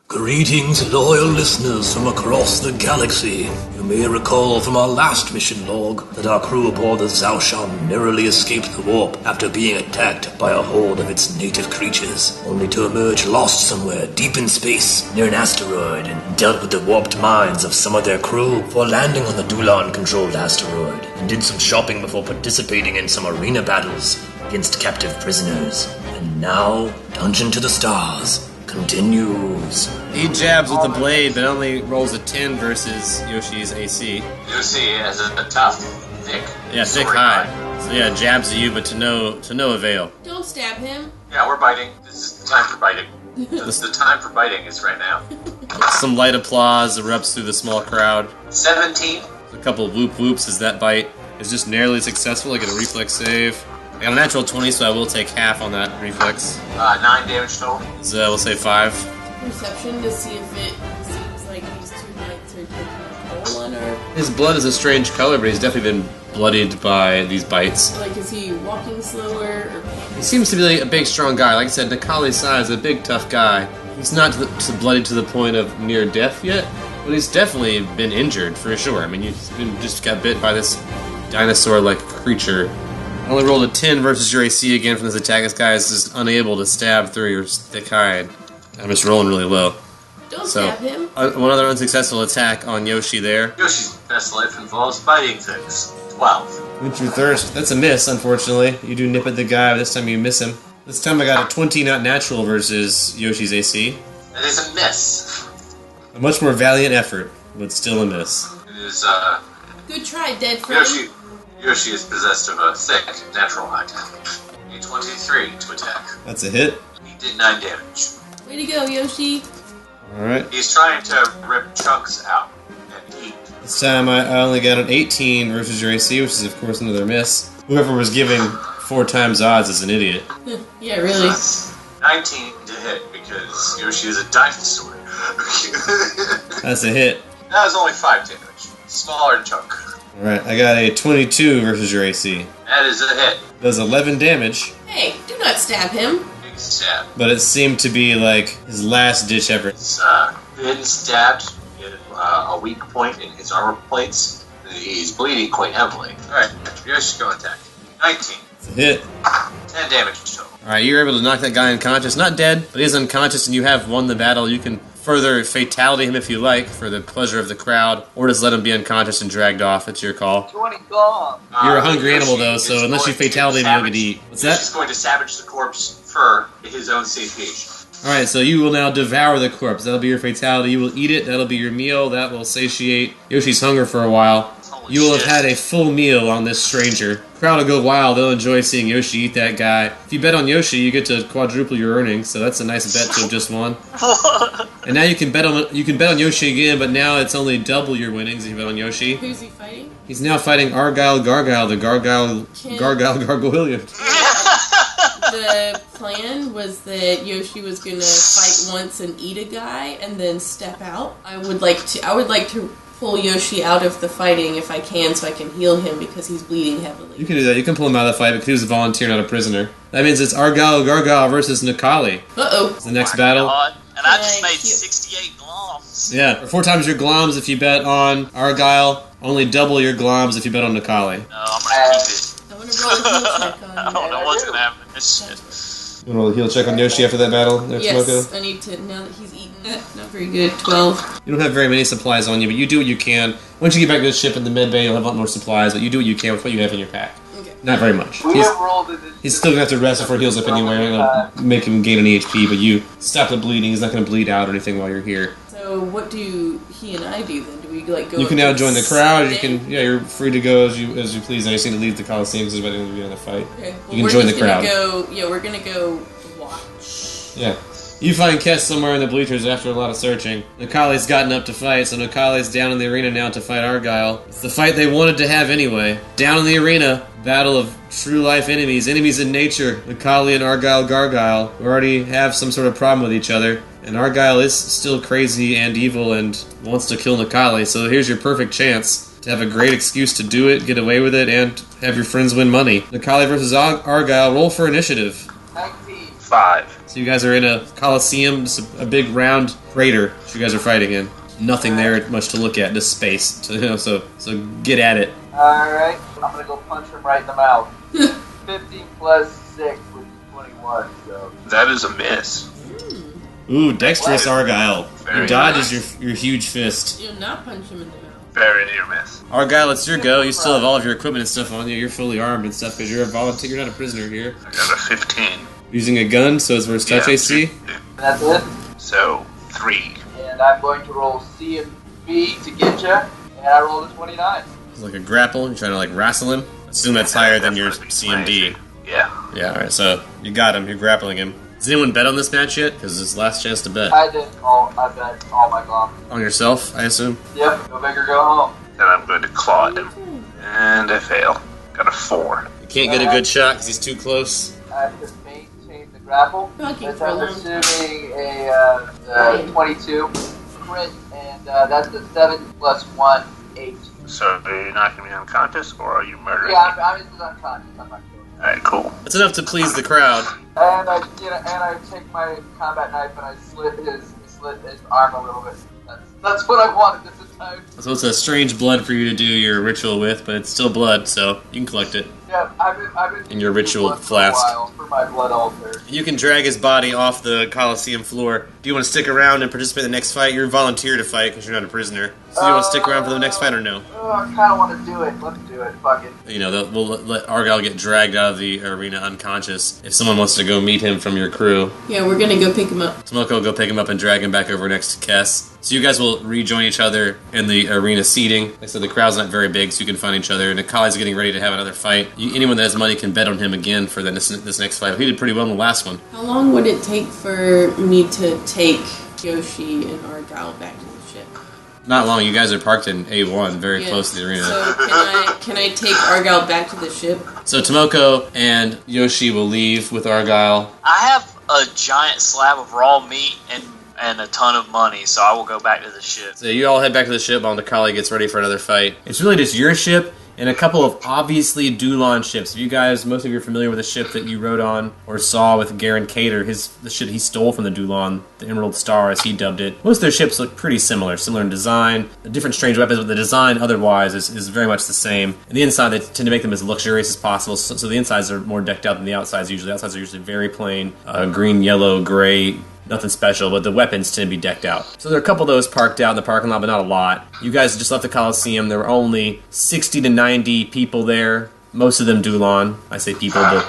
Greetings, loyal listeners from across the galaxy. You may recall from our last mission log that our crew aboard the Zaoshan narrowly escaped the warp after being attacked by a horde of its native creatures, only to emerge lost somewhere deep in space near an asteroid and dealt with the warped minds of some of their crew for landing on the Dulan-controlled asteroid, and did some shopping before participating in some arena battles against captive prisoners. And now, Dungeon to the Stars continues. He jabs with the blade, but only rolls a 10 versus Yoshi's AC. Yoshi has a tough, thick, thick hide. So yeah, jabs at you, but to no avail. Don't stab him. Yeah, we're biting. This is the time for biting. The time for biting is right now. Some light applause erupts through the small crowd. 17. A couple of whoop whoops as that bite is just narrowly successful. I get a reflex save. I got a natural 20, so I will take half on that reflex. 9 damage total. So we'll say 5. Perception to see if it seems like these two knights are taking control on her. His blood is a strange color, but he's definitely been bloodied by these bites. Like, is he walking slower or... He seems to be a big, strong guy. Like I said, Necalli's size, a big, tough guy. He's not bloodied to the point of near death yet, but he's definitely been injured for sure. I mean, just got bit by this dinosaur-like creature. I only rolled a 10 versus your AC again from this attack. This guy is just unable to stab through your thick hide. I'm just rolling really low. Don't stab him. One other unsuccessful attack on Yoshi there. Yoshi's best life involves biting things. 12. Quench your thirst. That's a miss, unfortunately. You do nip at the guy, but this time you miss him. This time I got a 20 not natural versus Yoshi's AC. That is a miss. A much more valiant effort, but still a miss. It is, Good try, dead friend. Yoshi is possessed of a thick, natural hide. A 23 to attack. That's a hit. He did 9 damage. Way to go, Yoshi. Alright. He's trying to rip chunks out and eat. This time I only got an 18 versus your AC, which is of course another miss. Whoever was giving 4 times odds is an idiot. Yeah, really. 19 to hit because Yoshi is a dinosaur. That's a hit. That was only 5 damage. Smaller chunk. Alright, I got a 22 versus your AC. That is a hit. Does 11 damage. Hey, do not stab him. Big stab. But it seemed to be like his last ditch effort. He's been stabbed in a weak point in his armor plates. He's bleeding quite heavily. Alright, Yoshi, go attack. 19. It's a hit. 10 damage total. Alright, you're able to knock that guy unconscious. Not dead, but he's unconscious and you have won the battle. You can further fatality him if you like, for the pleasure of the crowd, or just let him be unconscious and dragged off. It's your call. 20 gone. You're a hungry animal, though, so unless you fatality him, you don't get to eat. What's that? He's going to savage the corpse for his own satiation. Alright, so you will now devour the corpse. That'll be your fatality. You will eat it. That'll be your meal. That will satiate Yoshi's hunger for a while. You will have had a full meal on this stranger. Crowd will go wild. They'll enjoy seeing Yoshi eat that guy. If you bet on Yoshi, you get to quadruple your earnings, so that's a nice bet to have just won. And now you can bet on Yoshi again, but now it's only double your winnings if you bet on Yoshi. Who's he fighting? He's now fighting Argyle Gargyle, the Gargoyle Gargoylean. The plan was that Yoshi was gonna fight once and eat a guy, and then step out. I would like to pull Yoshi out of the fighting if I can, so I can heal him because he's bleeding heavily. You can do that. You can pull him out of the fight because he was a volunteer, not a prisoner. That means it's Argyle Gargyle versus Necalli. Uh-oh. It's the next battle. God. And I just Right, made cute. 68 gloms. Yeah, 4 times your gloms if you bet on Argyle. Only double your gloms if you bet on Necalli. No, I'm gonna keep it. I want to roll a heal check on I you. don't know what's gonna happen in this shit. You want to roll a heal check on Yoshi after that battle? There, Yes, Smoko? I need to, now that he's eaten it. Not very good. 12. You don't have very many supplies on you, but you do what you can. Once you get back to the ship in the mid bay, you'll have a lot more supplies, but you do what you can with what you have in your pack. Okay. Not very much. rolled it. He's still gonna have to rest before he heals up anyway. It'll make him gain any HP, but you stop the bleeding. He's not gonna bleed out or anything while you're here. So what do he and I do then? Do we like go? You can up now to join the crowd. You stand? can, you're free to go as you please. I just need to leave the Coliseum because there's about to be another fight. Okay. Well, You can we're join just the crowd. We're gonna go watch. Yeah. You find Kess somewhere in the bleachers after a lot of searching. Necalli's gotten up to fight, so Necalli's down in the arena now to fight Argyle. It's the fight they wanted to have anyway. Down in the arena, battle of true life enemies in nature. Necalli and Argyle Gargyle already have some sort of problem with each other. And Argyle is still crazy and evil and wants to kill Necalli, so here's your perfect chance to have a great excuse to do it, get away with it, and have your friends win money. Necalli versus Argyle, roll for initiative. 19. 5. So you guys are in a coliseum, just a big round crater that you guys are fighting in. Nothing there much to look at, just space. So get at it. Alright, I'm gonna go punch him right in the mouth. 50 plus 6, which is 21, so. That is a miss. Ooh, dexterous Argyle. Very He dodges nice. your huge fist. You'll not punch him in the mouth. Very near miss. Argyle, it's your go. You still have all of your equipment and stuff on you. You're fully armed and stuff because you're a volunteer. You're not a prisoner here. I got a 15. Using a gun, so it's versus touch Yeah. AC. That's it. So, 3. And I'm going to roll C and B to get you, and I rolled a 29. It's like a grapple. You're trying to like wrestle him. Assume that's higher than your CMD. Yeah. Yeah, alright, so you got him. You're grappling him. Does anyone bet on this match yet? Because it's last chance to bet. I bet all my bomb. On yourself, I assume? Yep, go big or go home. Then I'm going to claw at him. And I fail. Got a 4. You can't get a good shot because he's too close. I have to maintain the grapple. Fucking That's for a I'm long assuming a 22 crit, and that's a 7 plus 1, 8. So, are you knocking me unconscious, or are you murdering Yeah, me? I'm just unconscious. I'm not killing. Alright, cool. That's enough to please the crowd. And I take my combat knife and I slit his arm a little bit. That's what I wanted this time. So it's a strange blood for you to do your ritual with, but it's still blood, so you can collect it. Yeah, I've been In your ritual blood for a flask. while for my blood altar. You can drag his body off the Coliseum floor. Do you want to stick around and participate in the next fight? You're a volunteer to fight because you're not a prisoner. So do you want to stick around for the next fight or no? I kind of want to do it. Let's do it. Fuck it. You know, we'll let Argyle get dragged out of the arena unconscious. If someone wants to go meet him from your crew, Yeah, we're gonna go pick him up. Tomoko will go pick him up and drag him back over next to Kess. So you guys will rejoin each other in the arena seating. Like I said, the crowd's not very big, so you can find each other. And Akali's getting ready to have another fight. Anyone that has money can bet on him again for this next fight. He did pretty well in the last one. How long would it take for me to take Yoshi and Argyle back to the ship? Not long. You guys are parked in A1, very Yeah. close to the arena. So can I take Argyle back to the ship? So Tomoko and Yoshi will leave with Argyle. I have a giant slab of raw meat and a ton of money, so I will go back to the ship. So you all head back to the ship while Nakali gets ready for another fight. It's really just your ship and a couple of obviously Dulon ships. If you guys, most of you are familiar with the ship that you rode on or saw with Garen Cater, the ship he stole from the Dulon, the Emerald Star as he dubbed it. Most of their ships look pretty similar in design, different strange weapons, but the design otherwise is very much the same. And the inside, they tend to make them as luxurious as possible, so the insides are more decked out than the outsides usually. The outsides are usually very plain, green, yellow, gray, nothing special, but the weapons tend to be decked out. So there are a couple of those parked out in the parking lot, but not a lot. You guys just left the Coliseum. There were only 60 to 90 people there. Most of them Dulon. I say people, but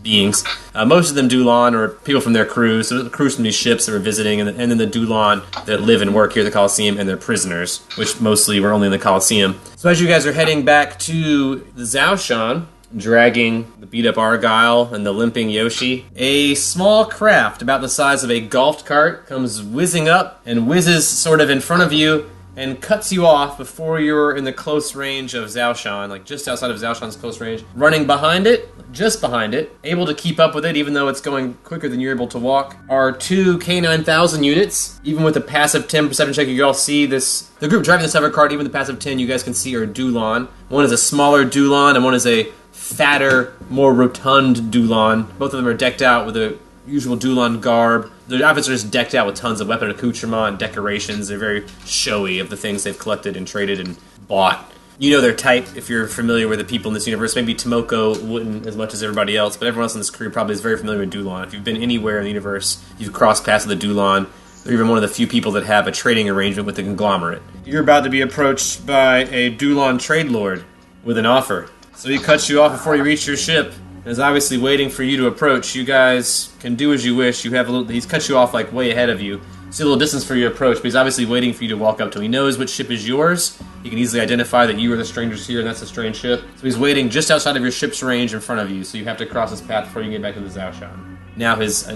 beings. Most of them Dulon or people from their crews. So the crews from these ships that were visiting, and then the Dulon that live and work here at the Coliseum, and their prisoners, which mostly were only in the Coliseum. So as you guys are heading back to the Zaoshan, dragging the beat-up Argyle and the limping Yoshi, a small craft about the size of a golf cart comes whizzing up and whizzes sort of in front of you and cuts you off before you're in the close range of Zaoshan, like just outside of Zaoshan's close range. Running behind it, just behind it, able to keep up with it even though it's going quicker than you're able to walk, are two K9000 units. Even with a passive 10 perception check, you all see this. The group driving this hover cart, even with the passive 10, you guys can see are Dulon. One is a smaller Dulon and one is a fatter, more rotund Dulon. Both of them are decked out with the usual Dulon garb. Their outfits are just decked out with tons of weapon accoutrement and decorations. They're very showy of the things they've collected and traded and bought. You know their type if you're familiar with the people in this universe. Maybe Tomoko wouldn't as much as everybody else, but everyone else in this crew probably is very familiar with Dulon. If you've been anywhere in the universe, you've crossed paths with the Dulon. They're even one of the few people that have a trading arrangement with the conglomerate. You're about to be approached by a Dulon trade lord with an offer. So he cuts you off before you reach your ship, and is obviously waiting for you to approach. You guys can do as you wish. He's cut you off like way ahead of you. See a little distance for your approach, but he's obviously waiting for you to walk up to him. He knows which ship is yours. He can easily identify that you are the strangers here, and that's a strange ship. So he's waiting just outside of your ship's range in front of you, so you have to cross his path before you can get back to the Zaoshan. Now his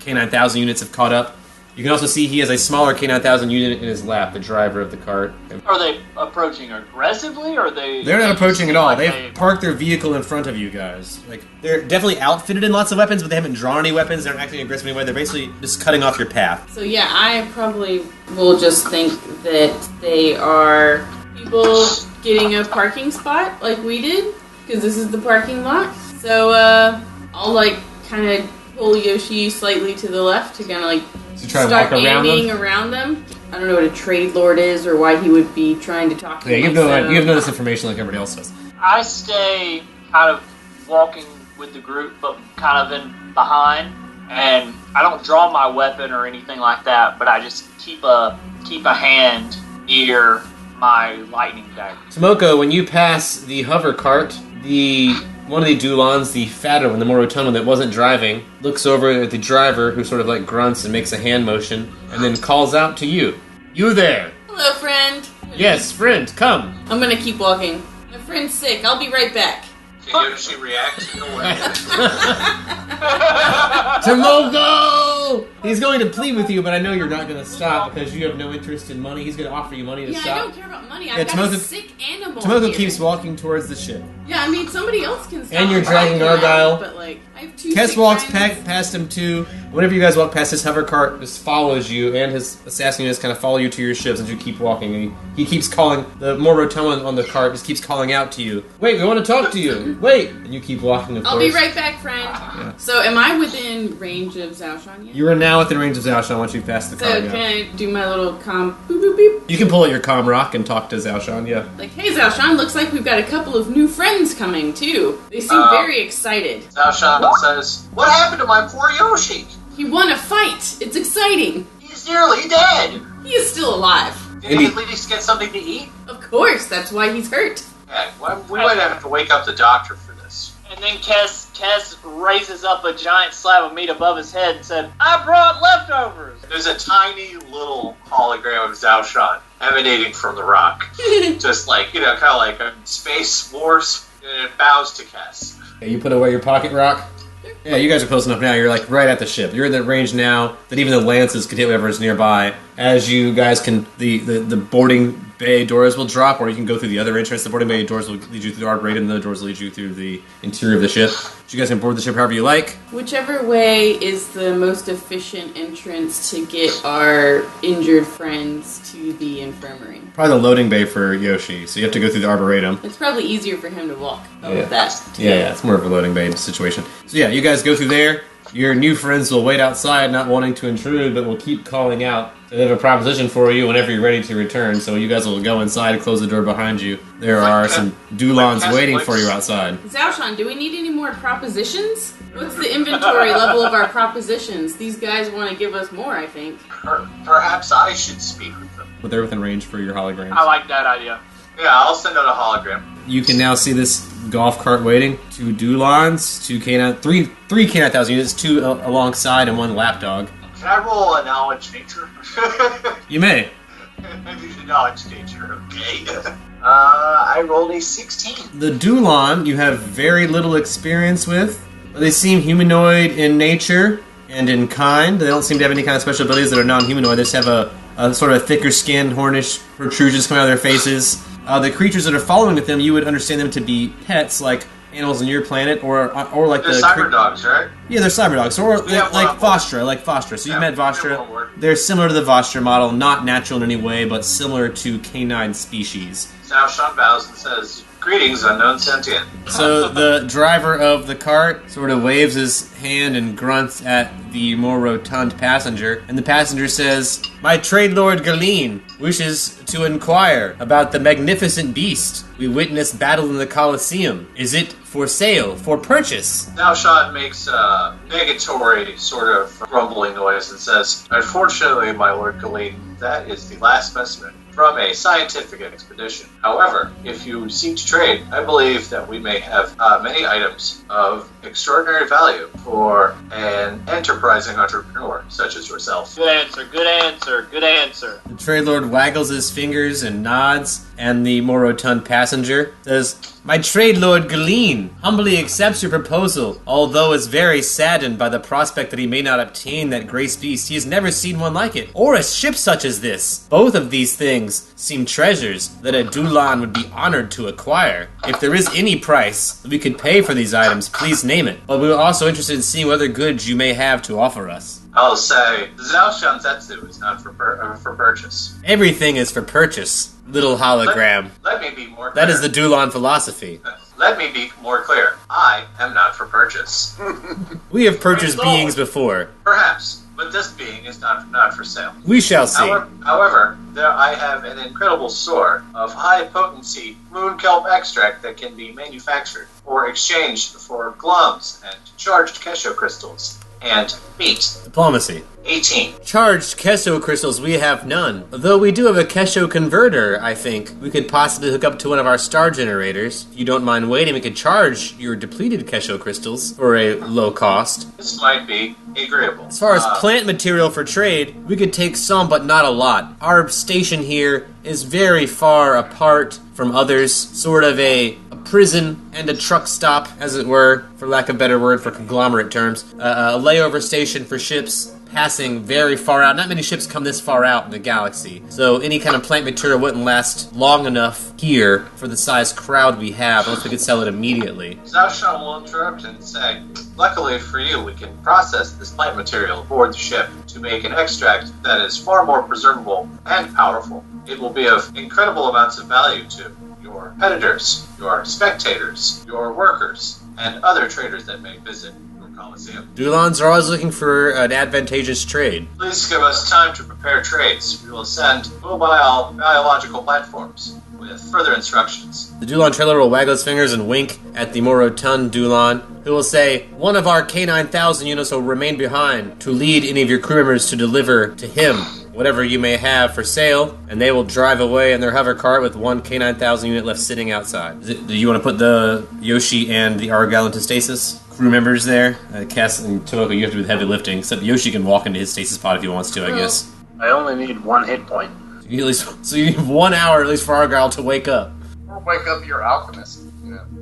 K9000 units have caught up. You can also see he has a smaller K9000 unit in his lap, the driver of the cart. Are they approaching aggressively, or are they... They're not approaching at all. Like They've parked their vehicle in front of you guys. Like, they're definitely outfitted in lots of weapons, but they haven't drawn any weapons. They're not acting aggressive anyway. They're basically just cutting off your path. So yeah, I probably will just think that they are people getting a parking spot like we did, because this is the parking lot. So I'll like kind of pull Yoshi slightly to the left to kind of like To try to start walk around aiming them? around them. I don't know what a trade lord is or why he would be trying to talk to Yeah, them. you have no this information like everybody else does. I stay kind of walking with the group, but kind of in behind, and I don't draw my weapon or anything like that. But I just keep a hand near my lightning dagger. Tomoko, when you pass the hover cart, one of the Dulons, the fatter one, the more rotund one that wasn't driving, looks over at the driver, who sort of like grunts and makes a hand motion, and then calls out to you. You there! Hello, friend. Yes, friend, come! I'm gonna keep walking. My friend's sick. I'll be right back. Can Yoshi react in a way? Tomoko! He's going to plead with you, but I know you're not going to stop because you have no interest in money. He's going to offer you money to Yeah, I stop. don't care about money. I've Yeah, got a sick animal Tomoko here. keeps walking towards the ship. Yeah, I mean, somebody else can stop. And you're me. dragging I can, Argyle. But, like, I have two Kess sick walks friends. past him too. Whenever you guys walk past, his hover cart just follows you, and his assassin units kind of follow you to your ships as you keep walking. And he keeps calling, the more rotund one on the cart just keeps calling out to you. Wait, we want to talk to you. Wait! And you keep walking, of I'll course. be right back, friend. So, am I within range of Zhaoshan yet? You are now within range of Zhaoshan once you've passed the So, cart. Yeah. can I do my little boop boop beep? You can pull out your comm rock and talk to Zhaoshan, yeah. Like, hey Zhaoshan, looks like we've got a couple of new friends coming too. They seem very excited. Now Sean says, "What happened to my poor Yoshi? He won a fight. It's exciting. He's nearly dead. He is still alive. Did he at least get something to eat?" Of course, that's why he's hurt. Yeah, well, we might have to wake up the doctor for this. And then Kess raises up a giant slab of meat above his head and said, "I brought leftovers." There's a tiny little hologram of Zhao Shan emanating from the rock. Just like, kind of like a Space Wars, and it bows to Kess. Yeah, you put away your pocket rock. Yeah, you guys are close enough now. You're like right at the ship. You're in the range now that even the lances could hit whatever's nearby. As you guys can, the boarding bay doors will drop, or you can go through the other entrance. The boarding bay doors will lead you through the arboretum, and the doors will lead you through the interior of the ship. So you guys can board the ship however you like. Whichever way is the most efficient entrance to get our injured friends to the infirmary. Probably the loading bay for Yoshi, so you have to go through the arboretum. It's probably easier for him to walk Yeah. with that. Yeah, it's more of a loading bay situation. So yeah, you guys go through there. Your new friends will wait outside, not wanting to intrude, but will keep calling out. They have a proposition for you whenever you're ready to return, so you guys will go inside, close the door behind you. There are some Dulons waiting for you outside. Zhaoshan, do we need any more propositions? What's the inventory level of our propositions? These guys want to give us more, I think. Perhaps I should speak with them. But they're within range for your holograms. I like that idea. Yeah, I'll send out a hologram. You can now see this golf cart waiting. 2 Dulons, 2 K9, three K9000 units, 2 alongside and 1 lapdog. Can I roll a knowledge nature? You may. Maybe a knowledge nature, okay. I rolled a 16. The Dulon you have very little experience with. They seem humanoid in nature and in kind. They don't seem to have any kind of special abilities that are non-humanoid. They just have a sort of thicker skin, hornish protrusions coming out of their faces. The creatures that are following with them, you would understand them to be pets, like animals on your planet, or like They're the cyber dogs, right? Yeah, they're cyber dogs, or We have like one on board. Vostra. So you Yeah, met we have one Vostra. on board. They're similar to the Vostra model, not natural in any way, but similar to canine species. Zhao Shan bows and says, "Greetings, unknown sentient." So the driver of the cart sort of waves his hand and grunts at the more rotund passenger, and the passenger says, "My trade lord Galeen wishes to inquire about the magnificent beast we witnessed battle in the Colosseum. Is it for sale, for purchase?" Zhao Shan makes a negatory sort of grumbling noise and says, "Unfortunately, my lord Galeen, that is the last specimen from a scientific expedition. However, if you seek to trade, I believe that we may have many items of extraordinary value for an enterprising entrepreneur such as yourself." Good answer, good answer, good answer. The trade lord waggles his fingers and nods, and the more rotund passenger says, "My trade lord Galeen humbly accepts your proposal, although is very saddened by the prospect that he may not obtain that grace beast. He has never seen one like it, or a ship such as this. Both of these things seem treasures that a Dulon would be honored to acquire. If there is any price that we could pay for these items, please name it. But we are also interested in seeing what other goods you may have to offer us." I'll say, "Zhao Shan Zetsu is not for purchase." Everything is for purchase, little hologram. Let me be more That is clear. the Dulon philosophy. let me be more clear. I am not for purchase. We have purchased beings before. Perhaps, but this being is not for sale. We shall see. However, I have an incredible store of high-potency moon kelp extract that can be manufactured or exchanged for glums and charged Kesho crystals and meat. Diplomacy. 18. Charged Kesho crystals, we have none. Although we do have a Kesho converter, I think. We could possibly hook up to one of our star generators. If you don't mind waiting, we could charge your depleted Kesho crystals for a low cost. This might be agreeable. As far as plant material for trade, we could take some, but not a lot. Our station here is very far apart from others, sort of a prison and a truck stop, as it were, for lack of a better word for conglomerate terms. A layover station for ships passing very far out. Not many ships come this far out in the galaxy, so any kind of plant material wouldn't last long enough here for the size crowd we have, unless we could sell it immediately. Zhao Shan will interrupt and say, luckily for you, we can process this plant material aboard the ship to make an extract that is far more preservable and powerful. It will be of incredible amounts of value to your competitors, your spectators, your workers, and other traders that may visit your Coliseum. Dulons are always looking for an advantageous trade. Please give us time to prepare trades. We will send mobile biological platforms with further instructions. The Dulon trailer will waggle his fingers and wink at the more rotund Dulon, who will say, one of our K-9000 units will remain behind to lead any of your crew members to deliver to him whatever you may have for sale, and they will drive away in their hover cart with one K-9000 unit left sitting outside. Do you want to put the Yoshi and the Argyle into stasis? Crew members there? Cass and Tomoko, you have to do the heavy lifting, except Yoshi can walk into his stasis pod if he wants to, I guess. I only need 1 hit point. So you have 1 hour at least for Argyle to wake up. Or wake up your alchemist.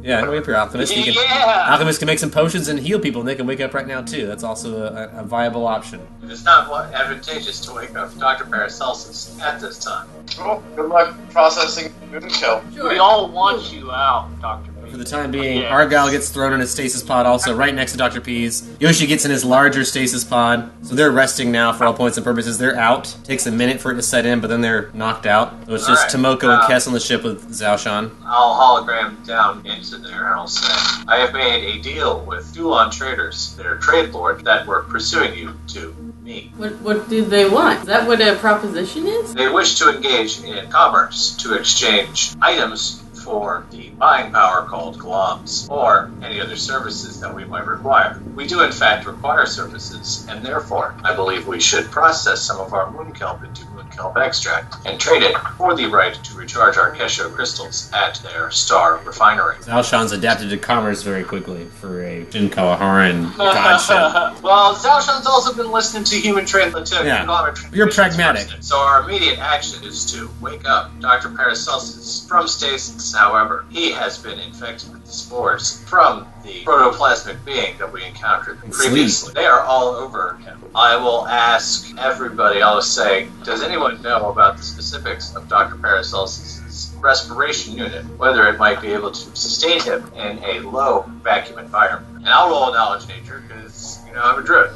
Yeah, wake up your alchemist. Alchemist can make some potions and heal people, and they can wake up right now too. That's also a viable option. It is not advantageous to wake up Dr. Paracelsus at this time. Cool. Good luck processing moon kelp. We all want you out, Dr. P. For the time being, Yeah. Argyle gets thrown in his stasis pod also, right next to Dr. P's. Yoshi gets in his larger stasis pod, so they're resting now for all points and purposes. They're out. Takes a minute for it to set in, but then they're knocked out. So it's just Alright, Tomoko and Kess on the ship with Zhao Shan. I'll hologram down into there and I'll say, I have made a deal with Dulon traders, their trade lord, that were pursuing you to me. What do they want? Is that what a proposition is? They wish to engage in commerce to exchange items for the buying power called glums, or any other services that we might require. We do in fact require services, and therefore I believe we should process some of our moon kelp into moon kelp extract and trade it for the right to recharge our Kesho crystals at their star refinery. Zhao Shan's adapted to commerce very quickly for a Jin Kawaharan godship. Well, Zhao Shan's also been listening to human trade. Yeah. You're pragmatic. So our immediate action is to wake up Dr. Paracelsus from stasis. However, he has been infected with the spores from the protoplasmic being that we encountered previously. They are all over him. I will ask everybody, I'll say, does anyone know about the specifics of Dr. Paracelsus' respiration unit, whether it might be able to sustain him in a low vacuum environment? And I'll roll a knowledge nature, because, I'm a druid.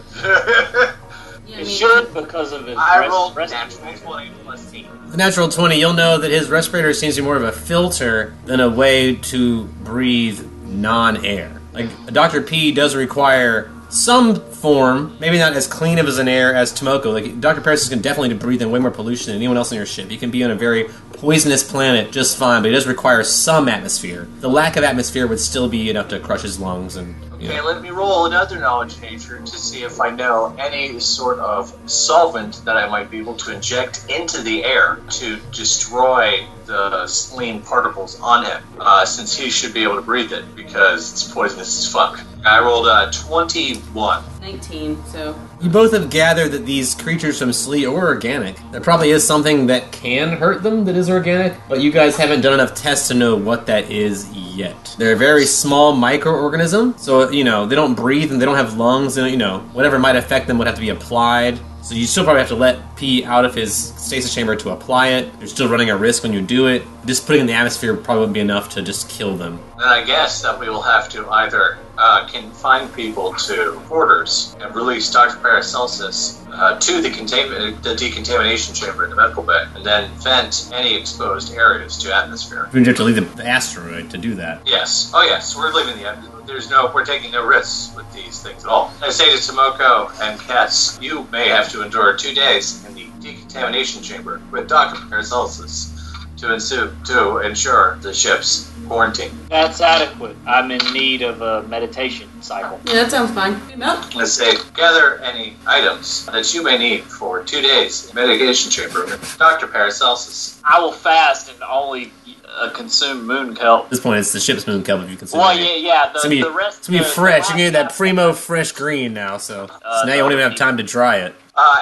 Yeah, It should because of his I rolled rest- natural 20 plus 8. The natural 20, you'll know that his respirator seems to be more of a filter than a way to breathe non-air. Like, Dr. P does require some form, maybe not as clean of as an air as Tomoko. Like, Dr. Paracelsus can definitely breathe in way more pollution than anyone else on your ship. He can be on a very poisonous planet just fine, but he does require some atmosphere. The lack of atmosphere would still be enough to crush his lungs and... Okay, let me roll another knowledge nature to see if I know any sort of solvent that I might be able to inject into the air to destroy the saline particles on him, since he should be able to breathe it, because it's poisonous as fuck. I rolled a 21. 19, so... You both have gathered that these creatures from Sleet are organic. There probably is something that can hurt them that is organic, but you guys haven't done enough tests to know what that is yet. They're a very small microorganism, so, they don't breathe and they don't have lungs, and, whatever might affect them would have to be applied. So you still probably have to let P out of his stasis chamber to apply it. You're still running a risk when you do it. Just putting it in the atmosphere probably wouldn't be enough to just kill them. Then I guess that we will have to either confine people to quarters and release Dr. Paracelsus to the decontamination chamber in the medical bay, and then vent any exposed areas to atmosphere. We have to leave the asteroid to do that. Yes. Oh, yes. We're leaving we're taking no risks with these things at all. I say to Tomoko and Kess, you may have to endure 2 days in the decontamination chamber with Dr. Paracelsus to ensure the ship's quarantine. That's adequate. I'm in need of a meditation cycle. Yeah, that sounds fine. Let's say, gather any items that you may need for 2 days in the mitigation chamber with Dr. Paracelsus. I will fast and only consume moon kelp. At this point, it's the ship's moon kelp if you consume Well, it. yeah. It's gonna be fresh. You're gonna get that primo fresh green now, so now you won't even have time to dry it.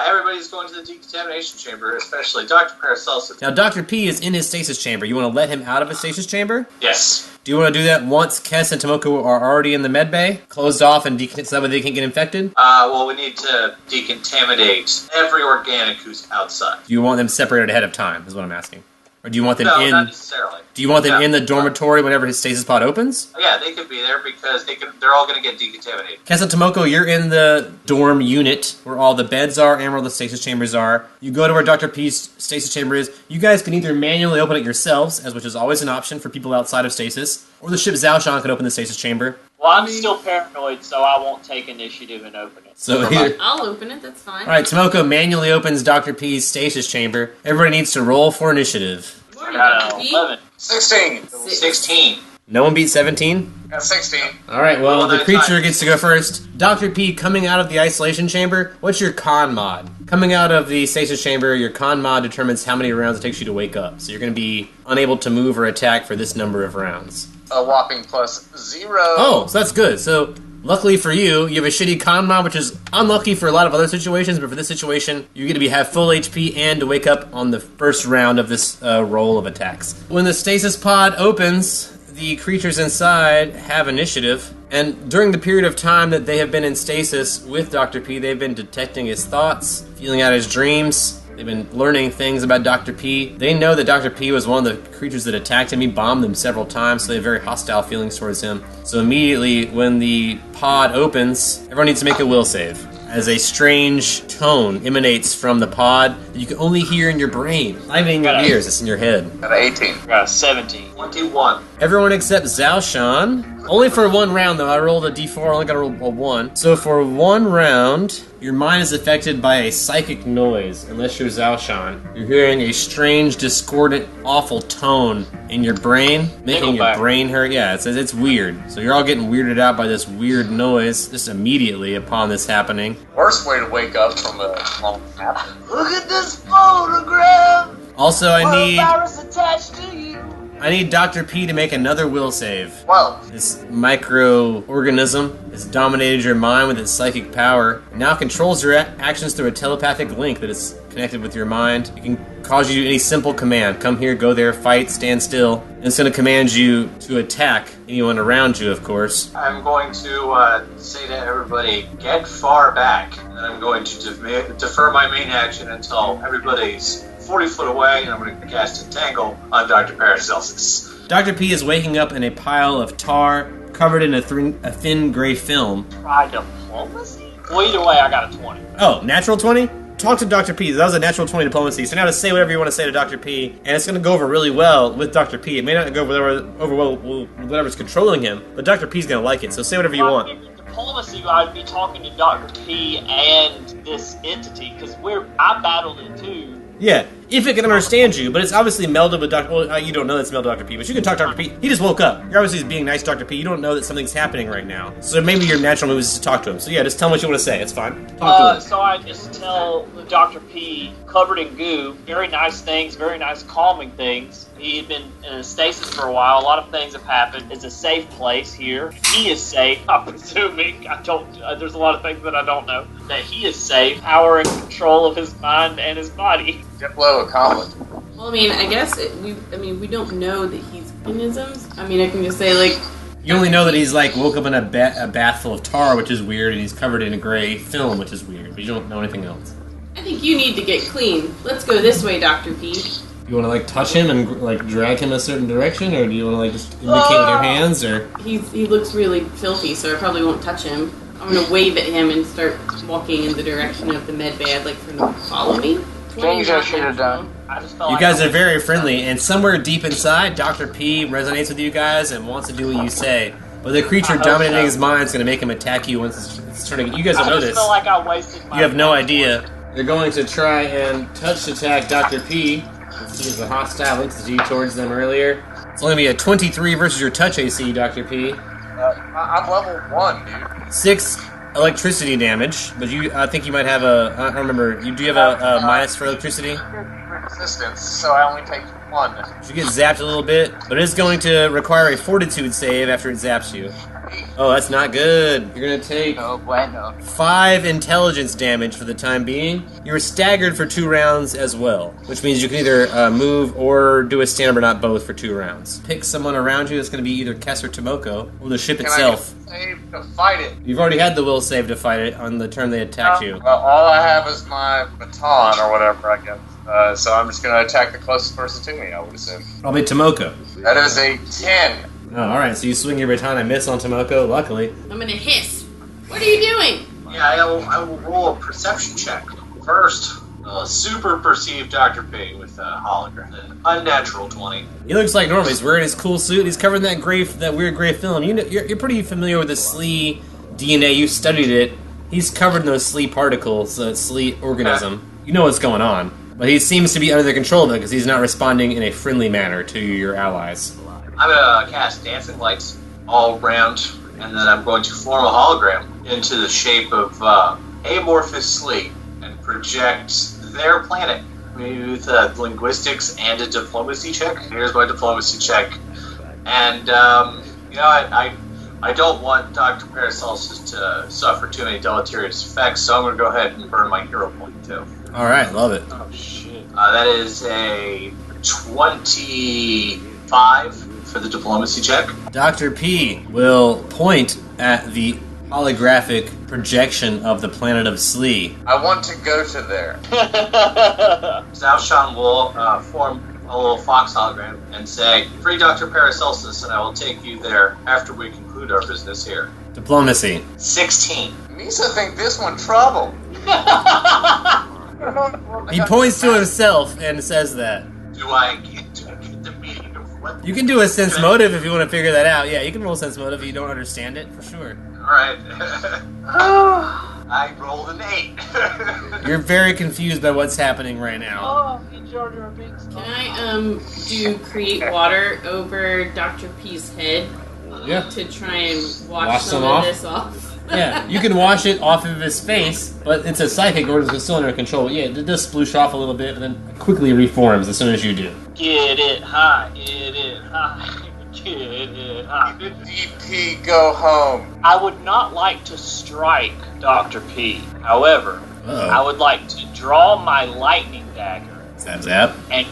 Everybody's going to the decontamination chamber, especially Dr. Paracelsus. Now, Dr. P is in his stasis chamber. You want to let him out of his stasis chamber? Yes. Do you want to do that once Kess and Tomoko are already in the med bay, closed off, and so that they can't get infected? Well, we need to decontaminate every organic who's outside. Do you want them separated ahead of time, is what I'm asking. Or do you want them No, in... not necessarily. Do you want them No. in the dormitory whenever his stasis pod opens? Yeah, they could be there because they're all going to get decontaminated. Kess and Tomoko, you're in the dorm unit where all the beds are and where the stasis chambers are. You go to where Dr. P's stasis chamber is. You guys can either manually open it yourselves, which is always an option for people outside of stasis, or the ship Zhaoshan can open the stasis chamber. Well, I'm still paranoid, so I won't take initiative and open it. So here... I'll open it, that's fine. Alright, Tomoko manually opens Dr. P's stasis chamber. Everybody needs to roll for initiative. I got an 11. 16. 16. No one beat 17? Got 16. Alright, well, Well, the then creature fine. gets to go first. Dr. P, coming out of the isolation chamber, what's your con mod? Coming out of the stasis chamber, your con mod determines how many rounds it takes you to wake up. So you're going to be unable to move or attack for this number of rounds. A whopping +0. Oh, so that's good. So, luckily for you, you have a shitty con mod, which is unlucky for a lot of other situations, but for this situation, you get to have full HP and to wake up on the first round of this roll of attacks. When the stasis pod opens, the creatures inside have initiative, and during the period of time that they have been in stasis with Dr. P, they've been detecting his thoughts, feeling out his dreams. They've been learning things about Dr. P. They know that Dr. P was one of the creatures that attacked him. He bombed them several times, so they have very hostile feelings towards him. So immediately, when the pod opens, everyone needs to make a will save. As a strange tone emanates from the pod that you can only hear in your brain. Not even in your ears, it's in your head. Got an 18. I got a 17. 21. Everyone except Zhaoshan. Only for one round, though. I rolled a d4, I only got to roll a 1. So for one round, your mind is affected by a psychic noise, unless you're Zhaoshan. You're hearing a strange, discordant, awful tone in your brain, making your Nickelback. brain hurt. Yeah, it's weird. So you're all getting weirded out by this weird noise just immediately upon this happening. Worst way to wake up from a long nap. Look at this photograph! Also, virus attached to you. I need Dr. P to make another will save. Whoa. This microorganism has dominated your mind with its psychic power and now controls your actions through a telepathic link that is connected with your mind. It can cause you to do any simple command. Come here, go there, fight, stand still. And it's going to command you to attack anyone around you, of course. I'm going to say to everybody, get far back. And I'm going to defer my main action until everybody's 40 foot away, and I'm going to cast Entangle on Dr. Paracelsus. Dr. P is waking up in a pile of tar covered in a thin gray film. Try diplomacy? Well, either way, I got a 20. Oh, natural 20? Talk to Dr. P. That was a natural 20 diplomacy. So now to say whatever you want to say to Dr. P, and it's going to go over really well with Dr. P. It may not go over well with whatever's controlling him, but Dr. P's going to like it. So say whatever you want. Diplomacy, I'd be talking to Dr. P and this entity, because I battled it too. Yeah, if it can understand you, but it's obviously melded with Dr. Well, you don't know that's melded with Dr. P, but you can talk to Dr. P. He just woke up. You're obviously being nice to Dr. P. You don't know that something's happening right now. So maybe your natural move is to talk to him. So yeah, just tell him what you want to say. It's fine. Talk to him. So I just tell Dr. P, covered in goo, very nice things, very nice calming things. He had been in a stasis for a while. A lot of things have happened. It's a safe place here. He is safe, I'm presuming. I don't. There's a lot of things that I don't know. That he is safe, power and control of his mind and his body. Diplo accomplished. Well, I mean, I guess we don't know that he's organisms. I mean, I can just say, like, You only know that he's like woke up in a bath full of tar, which is weird, and he's covered in a gray film, which is weird, but you don't know anything else. think you need to get clean. Let's go this way, Dr. P. You want to like touch him and like drag him a certain direction, or do you want to like just indicate with your hands, or? He looks really filthy, so I probably won't touch him. I'm gonna wave at him and start walking in the direction of the med bay. I'd like for him to follow me. Things I should have done. I just felt You like guys are very friendly, and somewhere deep inside, Dr. P resonates with you guys and wants to do what you say. But the creature I hope dominating so. his mind is going to make him attack you once it's turning. You guys will I just notice. feel like I wasted my You have no idea. They're going to try and touch attack Dr. P. He is a hostile entity towards them earlier. It's only going to be a 23 versus your touch AC, Dr. P. I'm level 1, dude. 6 electricity damage, but I think you might have I don't remember. You do have a minus for electricity? Resistance, so I only take 1. You get zapped a little bit, but it's going to require a fortitude save after it zaps you. Oh, that's not good. You're going to take No bueno. 5 intelligence damage for the time being. You're staggered for 2 rounds as well, which means you can either move or do a stand-up or not both for 2 rounds. Pick someone around you that's going to be either Kess or Tomoko, or the ship itself. Can I get saved to fight it? You've already had the will save to fight it on the turn they attacked you. Well, all I have is my baton or whatever, I guess. So I'm just going to attack the closest person to me, I would assume. Probably Tomoko. That is a 10. Oh, alright, so you swing your baton and miss on Tomoko, luckily. I'm gonna hiss. What are you doing? Yeah, I will roll a perception check. First, super perceived Dr. P with a hologram. An unnatural 20. He looks like normal. He's wearing his cool suit. He's covered in that weird gray film. You're pretty familiar with the SLE DNA. You studied it. He's covered in those SLE particles, the SLE organism. You know what's going on. But he seems to be under the control of it because he's not responding in a friendly manner to your allies. I'm going to cast Dancing Lights all around, and then I'm going to form a hologram into the shape of amorphous sleep and project their planet with linguistics and a diplomacy check. Here's my diplomacy check. And, I don't want Dr. Paracelsus to suffer too many deleterious effects, so I'm going to go ahead and burn my hero point, too. Alright, love it. Oh shit. That is a 25 for the diplomacy check. Dr. P will point at the holographic projection of the planet of SLE. I want to go to there. Zhao Shan will form a little fox hologram and say, "Free Dr. Paracelsus, and I will take you there after we conclude our business here." Diplomacy. 16. Misa think this one trouble. He points to himself and says that. Do I get the meaning of what? You can do a sense motive if you want to figure that out. Yeah, you can roll sense motive if you don't understand it, for sure. Alright. I rolled an 8. You're very confused by what's happening right now. Oh, you Jar Jar Binks. Can I do create water over Dr. P's head Yeah. to try and wash Wash some some of off? this off? Yeah, you can wash it off of his face, but it's a psychic order, so it's still under control. Yeah, it does sploosh off a little bit, but then quickly reforms as soon as you do. Get it high, get it high, get it high. DP, go home. I would not like to strike Dr. P. However, Uh-oh. I would like to draw my lightning dagger Zap zap. and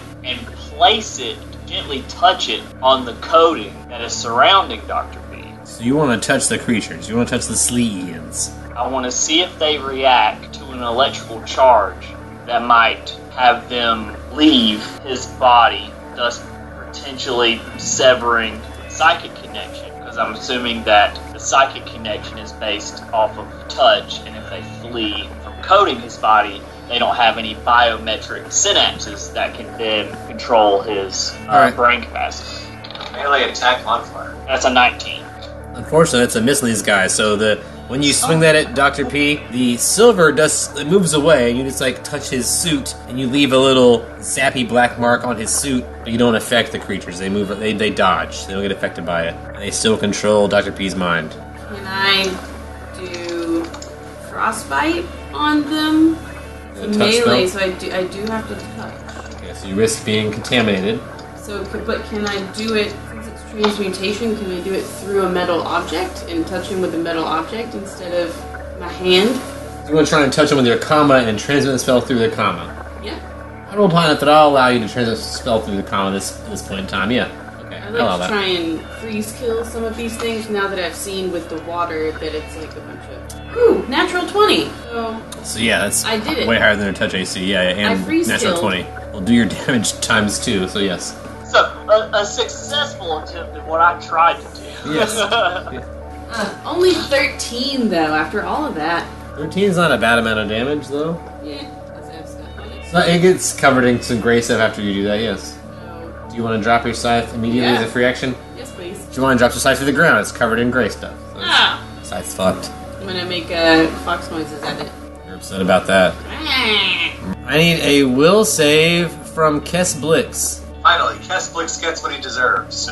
place it, gently touch it on the coating that is surrounding Dr. P. So you want to touch the creatures. You want to touch the Sleeans. I want to see if they react to an electrical charge that might have them leave his body, thus potentially severing psychic connection. Because I'm assuming that the psychic connection is based off of touch, and if they flee from coating his body, they don't have any biometric synapses that can then control his Alright. brain capacity. Melee attack modifier. That's a 19. Unfortunately, it's a miss on these guys. So when you swing that at Dr. P, the silver it moves away, and you just like touch his suit, and you leave a little zappy black mark on his suit, but you don't affect the creatures. They move. They dodge. They don't get affected by it. And they still control Dr. P's mind. Can I do frostbite on them? A touch Melee, spell? so I do have to touch. Okay, so you risk being contaminated. But can I do it, since it's transmutation, can I do it through a metal object and touch him with a metal object instead of my hand? You want to try and touch him with your comma and transmit the spell through the comma. Yeah. I roll planet that I'll allow you to transmit the spell through the comma this point in time. Yeah. Okay. Okay, I'd I like love to that. try and freeze kill some of these things now that I've seen with the water that it's like a bunch of... Ooh, natural 20! So yeah, that's I did it. way higher than their touch AC. Yeah, and freeze natural killed. 20 will do your damage times 2. So yes. So, a successful attempt at what I tried to do. Yes. Only 13 though, after all of that. 13 is not a bad amount of damage though. Yeah, because I have stuff on it. So it gets covered in some gray stuff after you do that. Yes. So, Do you want to drop your scythe immediately Yeah. as a free action? yes, please. Do you want to drop your scythe to the ground? It's covered in gray stuff. So Ah! scythe's fucked. I'm gonna make fox noises at it. You're upset about that. I need a will save from Kess Blix. Finally, Kessblix gets what he deserves.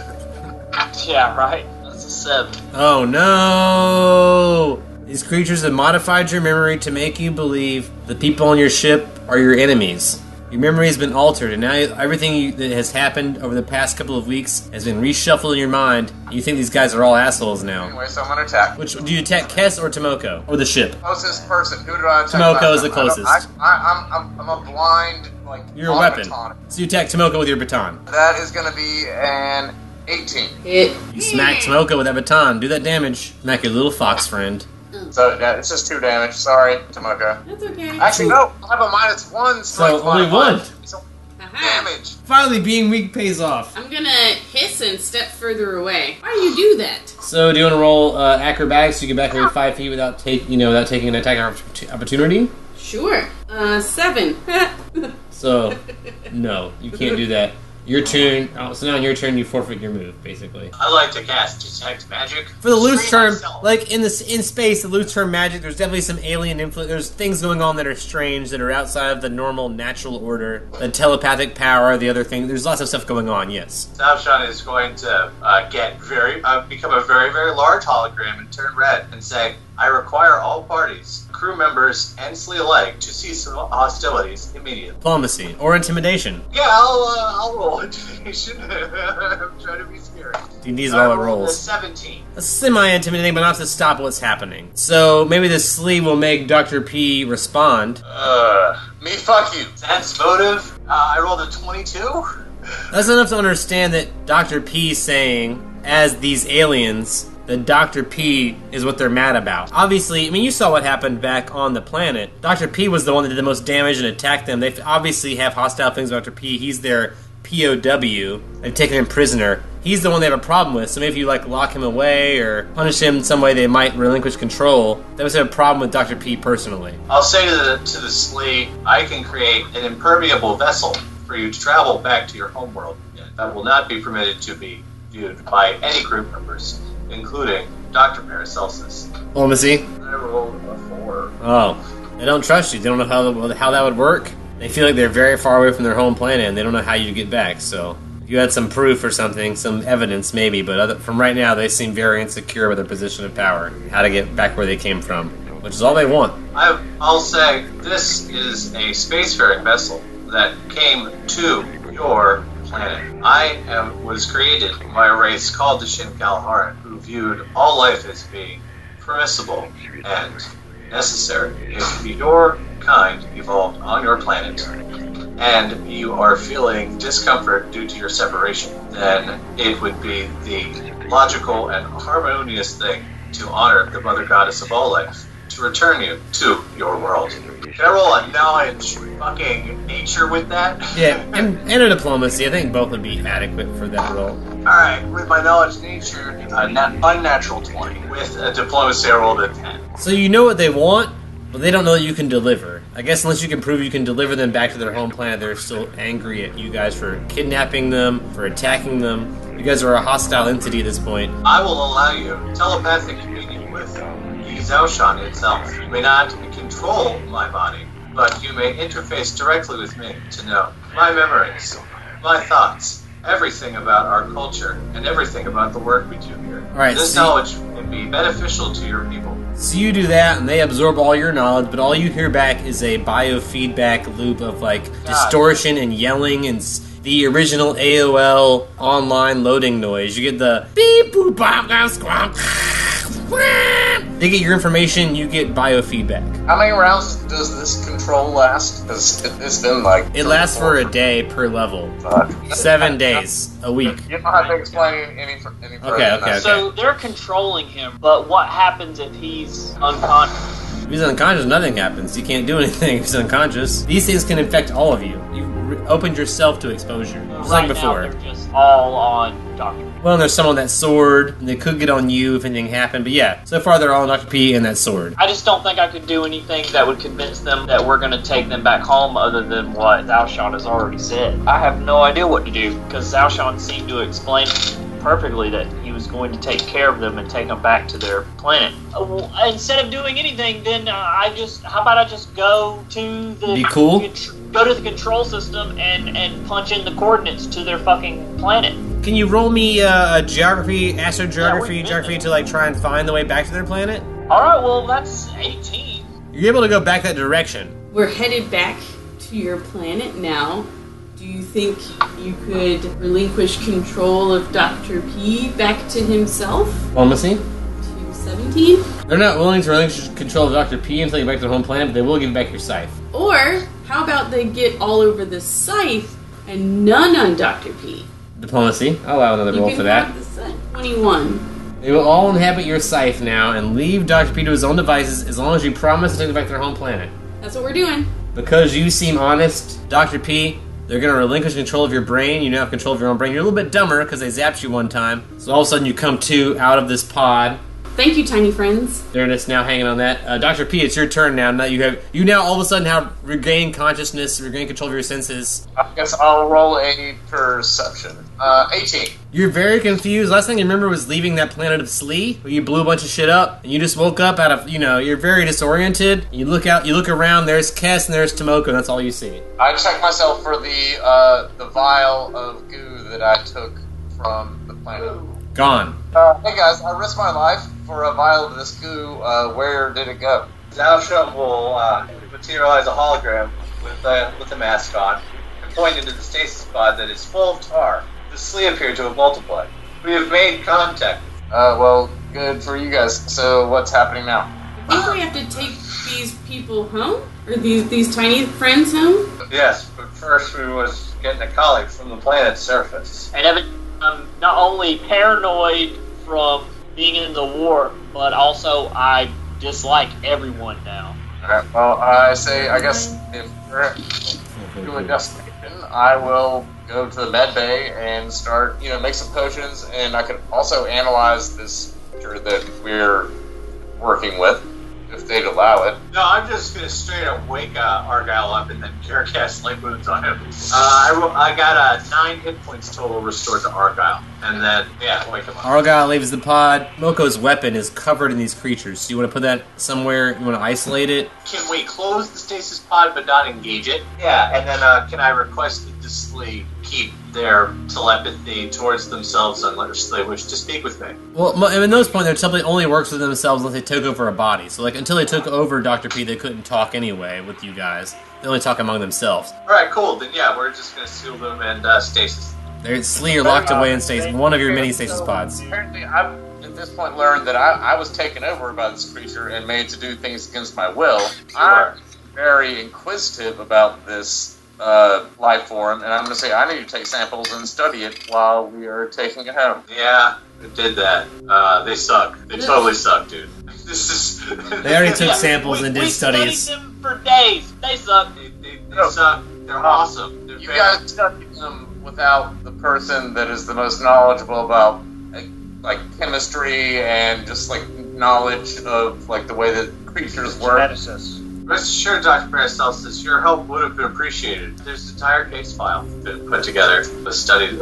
Yeah, right. That's a 7. Oh no! These creatures have modified your memory to make you believe the people on your ship are your enemies. Your memory has been altered, and now everything that has happened over the past couple of weeks has been reshuffled in your mind. And you think these guys are all assholes now. Anyway, so I'm gonna attack. Which do you attack, Kess or Tomoko, or the ship? Closest person. Who did I attack? Tomoko last is the time? I don't- closest. I'm a blind, like, You're a weapon, automaton. so you attack Tomoko with your baton. That is gonna be an 18. Hit. You smack Tomoko with that baton. Do that damage. Smack your little fox friend. So yeah, it's just 2 damage. Sorry, Tomoko. That's okay. Actually, no. I have a -1 strike. So only one. So Aha. damage. Finally, being weak pays off. I'm gonna hiss and step further away. Why do you do that? So, do you want to roll acrobatics so you get back within 5 feet without taking an attack opportunity? Sure. 7. So, no, you can't do that. Your turn. Oh, so now on your turn, you forfeit your move, basically. I like to cast Detect Magic. For the loose Screen term, myself. like in space, the loose term magic, there's definitely some alien influence. There's things going on that are strange, that are outside of the normal natural order. The telepathic power, the other thing. There's lots of stuff going on. Yes. Zavshan is going to become a very, very large hologram and turn red and say, I require all parties, crew members, and Slee alike, to cease hostilities immediately. Diplomacy or intimidation. Yeah, I'll roll intimidation. I'm trying to be scary. These are all I it rolled a rolls. 17. That's semi-intimidating, but not to stop what's happening. So maybe the sleeve will make Dr. P respond. Me fuck you. That's motive. I rolled a 22. That's enough to understand that Dr. P saying, as these aliens, that Dr. P is what they're mad about. Obviously, I mean, you saw what happened back on the planet. Dr. P was the one that did the most damage and attacked them. They obviously have hostile things about Dr. P. He's their POW. They've taken him prisoner. He's the one they have a problem with, so maybe if you, like, lock him away or punish him in some way they might relinquish control. They must have a problem with Dr. P personally. I'll say to the Slee, I can create an impermeable vessel for you to travel back to your homeworld. That will not be permitted to be viewed by any group members, including Dr. Paracelsus. Diplomacy? I rolled a 4. Oh. They don't trust you. They don't know how that would work. They feel like they're very far away from their home planet and they don't know how you get back, so... If you had some proof or something, some evidence maybe, but from right now they seem very insecure with their position of power, how to get back where they came from, which is all they want. I'll say this is a spacefaring vessel that came to your planet. I was created by a race called the Shin Kalharan, who viewed all life as being permissible and necessary. If your kind evolved on your planet, and you are feeling discomfort due to your separation, then it would be the logical and harmonious thing to honor the Mother Goddess of all life, to return you to your world. Can I roll a knowledge fucking nature with that? Yeah, and a diplomacy. I think both would be adequate for that role. Alright, with my knowledge nature, unnatural 20. With a diplomacy, I rolled a 10. So you know what they want, but they don't know that you can deliver. I guess unless you can prove you can deliver them back to their home planet, they're still angry at you guys for kidnapping them, for attacking them. You guys are a hostile entity at this point. I will allow you telepathic communion with the Zaoshan itself. You may not control my body, but you may interface directly with me to know my memories, my thoughts, everything about our culture, and everything about the work we do here. Alright, this so knowledge can be beneficial to your people. So you do that, and they absorb all your knowledge, but all you hear back is a biofeedback loop of, like, distortion and yelling and the original AOL online loading noise. You get the beep, boop, bop, down, squawk. They get your information, you get biofeedback. How many rounds does this control last? Because it's been like... It lasts for a day per level. 7 days, a week. You don't have to explain any further than that. So they're controlling him, but what happens if he's unconscious? If he's unconscious, nothing happens. You can't do anything if he's unconscious. These things can infect all of you. You've opened yourself to exposure, just like before. Now they're just all on Dr. Well, and there's some on that sword, and they could get on you if anything happened, but yeah, so far they're all on Dr. P and that sword. I just don't think I could do anything that would convince them that we're going to take them back home other than what Zaoshan has already said. I have no idea what to do, because Zaoshan seemed to explain perfectly that he was going to take care of them and take them back to their planet. Instead of doing anything, then how about I just go to the... Be cool? Go to the control system and punch in the coordinates to their fucking planet. Can you roll me astrogeography to like try and find the way back to their planet? Alright, well that's 18. You're able to go back that direction. We're headed back to your planet now. Do you think you could relinquish control of Dr. P back to himself? Diplomacy? To 17? They're not willing to relinquish control of Dr. P until you get back to their home planet, but they will give you back your scythe. Or, how about they get all over the scythe and none on Dr. P? Diplomacy. I'll allow another roll for that. You can have the scythe. 21. They will all inhabit your scythe now and leave Dr. P to his own devices as long as you promise to take them back to their home planet. That's what we're doing. Because you seem honest, Dr. P, they're going to relinquish control of your brain. You now have control of your own brain. You're a little bit dumber because they zapped you one time. So all of a sudden you come to out of this pod. Thank you, tiny friends. They're just now hanging on that. Dr. P, it's your turn now. Now you now all of a sudden have regained consciousness, regained control of your senses. I guess I'll roll a perception. 18. You're very confused. Last thing you remember was leaving that planet of Slee, where you blew a bunch of shit up, and you just woke up out of, you're very disoriented. You look around, there's Kess and there's Tomoko, and that's all you see. I check myself for the vial of goo that I took from the planet. Gone. Hey guys, I risked my life for a vial of this goo. Where did it go? Zaoshan will materialize a hologram with the mask on and point into the stasis pod that is full of tar. The Slee appear to have multiplied. We have made contact. Well, good for you guys. So what's happening now? I think we have to take these people home? Or these tiny friends home? Yes, but first we was getting a colleague from the planet's surface. And Evan, I'm not only paranoid from being in the war, but also I dislike everyone now. Alright, well, I guess if we're doing destination, I will go to the med bay and start, make some potions, and I could also analyze this creature that we're working with, if they'd allow it. No, I'm just going to straight up wake Argyle up and then cure cast Light Wounds on him. I got 9 hit points total restored to Argyle. And then, wake him up. Argyle leaves the pod. Moko's weapon is covered in these creatures. So you want to put that somewhere? You want to isolate it? Can we close the stasis pod but not engage it? Yeah, and then can I request that the Slee keep their telepathy towards themselves unless they wish to speak with me? Well, in those points, their telepathy only works with themselves unless they took over a body. So, until they took over Dr. P, they couldn't talk anyway with you guys. They only talk among themselves. Alright, cool. Then, we're just going to seal them and stasis. Their Slee are locked away in stasis, one of your many stasis pods. Apparently, I've at this point learned that I was taken over by this creature and made to do things against my will. Sure. I'm very inquisitive about this life form, and I'm going to say I need to take samples and study it while we are taking it home. Yeah, I did that. They suck. They totally suck, dude. This is... They already took samples and did studies. We studied them for days. They suck. They suck. They're awesome. They're You guys studied them without the person that is the most knowledgeable about like chemistry and just knowledge of the way that creatures work. Geneticist. Rest assured, Dr. Paracelsus, your help would have been appreciated. There's an entire case file put together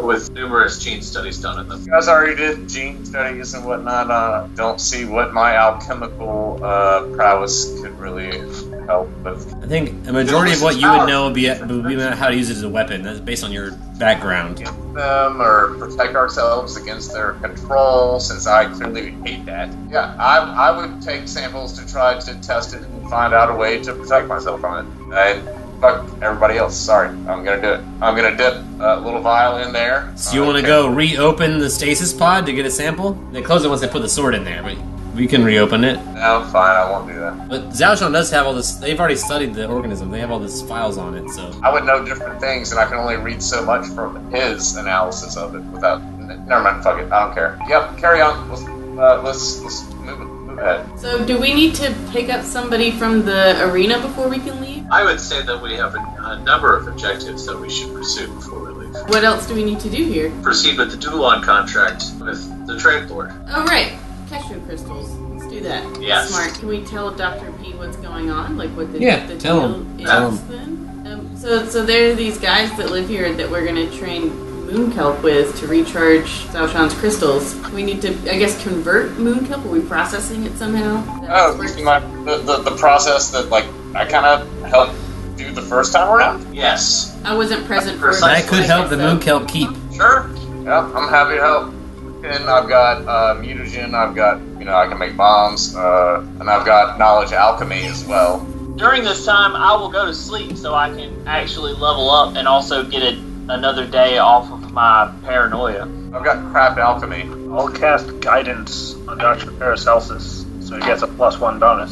with numerous gene studies done in them. You guys already did gene studies and whatnot. Don't see what my alchemical prowess could really help with. I think a majority of what you would know would be how to use it as a weapon. That's based on your background. Get them or protect ourselves against their control, since I clearly hate that. Yeah, I would take samples to try to test it and find out a way to protect myself from it. And fuck everybody else. Sorry, I'm gonna do it. I'm gonna dip a little vial in there. So you want to go reopen the stasis pod to get a sample? They close it once they put the sword in there, but We can reopen it. No, fine, I won't do that. But Zhaoshan does have all this. They've already studied the organism. They have all these files on it, so. I would know different things, and I can only read so much from his analysis of it without. Never mind, fuck it, I don't care. Yep, carry on. Let's move ahead. So, do we need to pick up somebody from the arena before we can leave? I would say that we have a number of objectives that we should pursue before we leave. What else do we need to do here? Proceed with the Dulon contract with the trade lord. Oh, right. Cashew crystals. Let's do that. Yes. Smart. Can we tell Dr. P what's going on? Like, what the tell deal him. is Tell then? So there are these guys that live here that we're going to train Moonkelp with to recharge Zhaoshan's crystals. We need to, I guess, convert Moonkelp. Are we processing it somehow? Oh, the process that, like, I kind of helped do the first time around? Yes. I wasn't present for it. That could help the Moonkelp keep. Sure. Yeah, I'm happy to help. And I've got mutagen, I've got, I can make bombs, and I've got knowledge alchemy as well. During this time, I will go to sleep so I can actually level up and also get another day off of my paranoia. I've got craft alchemy. I'll cast guidance on Dr. Paracelsus, so he gets a +1 bonus.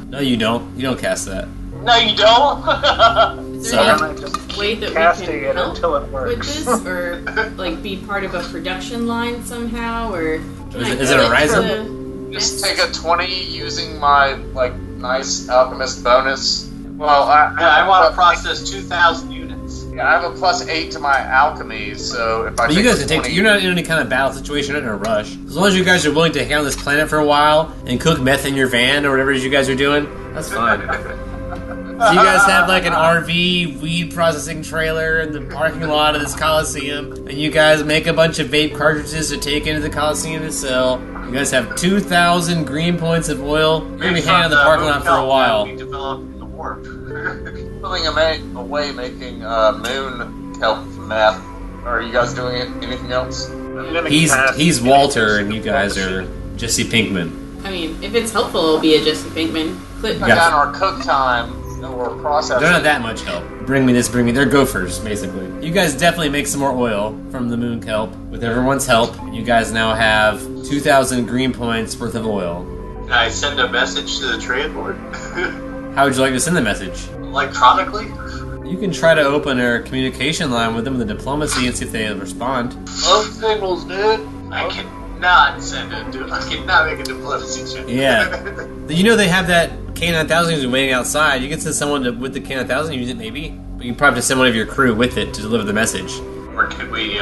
No, you don't. You don't cast that. No, you don't. Is Sorry. there any way that we Casting can it help until it with works. this, or like be part of a production line somehow, or can Is it a Ryza? Just take a 20 using my, nice alchemist bonus. Well, I want to process 2,000 units. Yeah, I have a +8 to my alchemy, so if I But take you guys the can take. 20, You're not in any kind of battle situation. You're not in a rush. As long as you guys are willing to hang on this planet for a while and cook meth in your van or whatever it is you guys are doing, that's fine. So you guys have like an RV weed processing trailer in the parking lot of this Coliseum, and you guys make a bunch of vape cartridges to take into the Coliseum to sell. You guys have 2,000 green points of oil. You're gonna be hanging out in the parking lot for a while. We developed the warp. pulling away making moon kelp meth. Are you guys doing anything else? I'm gonna He's Walter, and you guys are Jesse Pinkman. I mean, if it's helpful, it'll be a Jesse Pinkman. Clip. Cut down our cook time or processing. They're not that much help. Bring me this, bring me. They're gophers, basically. You guys definitely make some more oil from the moon kelp with everyone's help. You guys now have 2,000 green points worth of oil. Can I send a message to the trade lord? How would you like to send the message? Electronically? You can try to open a communication line with them with the diplomacy and see if they respond. Love signals, dude. I cannot send it, dude. I cannot make a diplomacy check. Yeah. You know they have that K9000 who's waiting outside. You can send someone with the K9000 use it maybe, but you can probably just send one of your crew with it to deliver the message. Or could we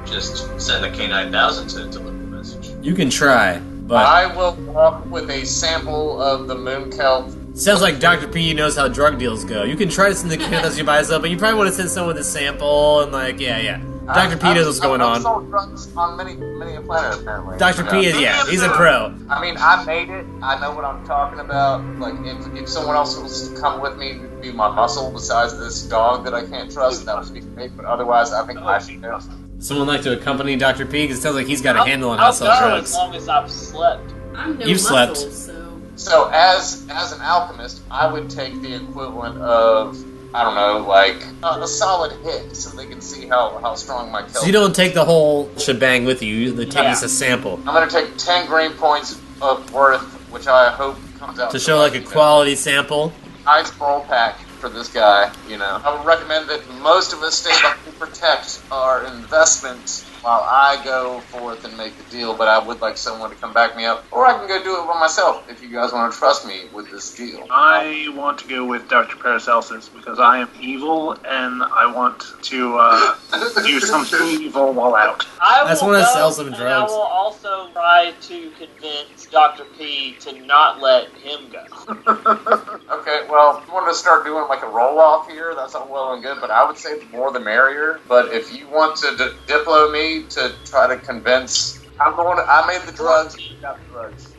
just send the K9000 to deliver the message? You can try, but I will walk with a sample of the moon kelp. sounds like Dr. P knows how drug deals go. You can try to send the K9000 by yourself, but you probably want to send someone with a sample and yeah. Dr. P knows what's going I've on. sold drugs on many a planet apparently. Dr. P is, he's a pro. I mean, I made it. I know what I'm talking about. Like, if someone else was to come with me, be my muscle besides this dog that I can't trust, that would be great. But otherwise, I think I should know. Someone like to accompany Dr. P? Because it sounds like he's got a handle on how to I'll sell go drugs. as long as I've slept. I'm no You've muscle, slept. so So, as an alchemist, I would take the equivalent of, I don't know, like a solid hit, so they can see how strong my kelp. So you don't take the whole shebang with you. They take just a sample I'm going to take 10 green points of worth, which I hope comes out to show like a quality sample. Nice roll pack for this guy, you know. I would recommend that most of us stay back to protect our investments while I go forth and make the deal, but I would like someone to come back me up. Or I can go do it by myself if you guys want to trust me with this deal. I want to go with Dr. Paracelsus because I am evil and I want to do something evil while out. I That's will when I go, sell some and drugs. I will also try to convince Dr. P to not let him go. Okay, well, if you want to start doing like a roll-off here, that's all well and good, but I would say the more the merrier. But if you want to diplo me to try to convince... I made the drugs. You got the drugs.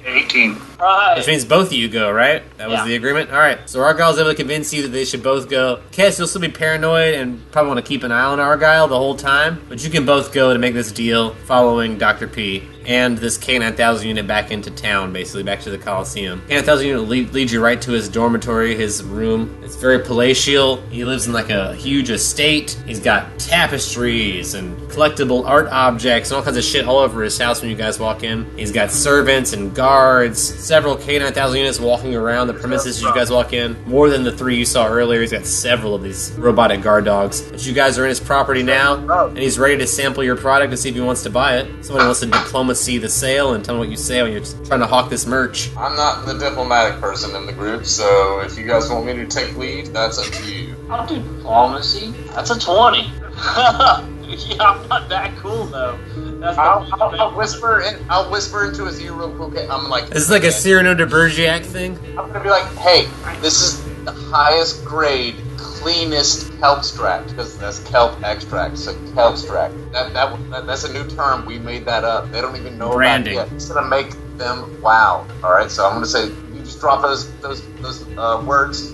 18. Right. Which means both of you go, right? That was Yeah. the agreement? Alright, so Argyle's able to convince you that they should both go. Cass, you'll still be paranoid and probably want to keep an eye on Argyle the whole time, but you can both go to make this deal following Dr. P and this K9000 unit back into town, basically, back to the Coliseum. K9000 unit leads you right to his dormitory, his room. It's very palatial. He lives in like a huge estate. He's got tapestries and collectible art objects and all kinds of shit all over his house when you guys walk in. He's got servants and and guards, several K-9000 units walking around the premises you guys walk in. More than the 3 you saw earlier. He's got several of these robotic guard dogs. But you guys are in his property now, and he's ready to sample your product to see if he wants to buy it. Somebody wants to diplomacy the sale and tell him what you say when you're trying to hawk this merch. I'm not the diplomatic person in the group, so if you guys want me to take lead, that's up to you. I'll do diplomacy. That's a 20. Yeah, I'm not that cool though. That's I'll whisper into his ear real quick. I'm like, This is like a Cyrano de Bergerac thing. I'm gonna be like, hey, this is the highest grade, cleanest kelp extract, because that's kelp extract. So kelp extract. That's a new term. We made that up. They don't even know Branding. about it yet. It's gonna make them wow. All right. So I'm gonna say, you just drop those words.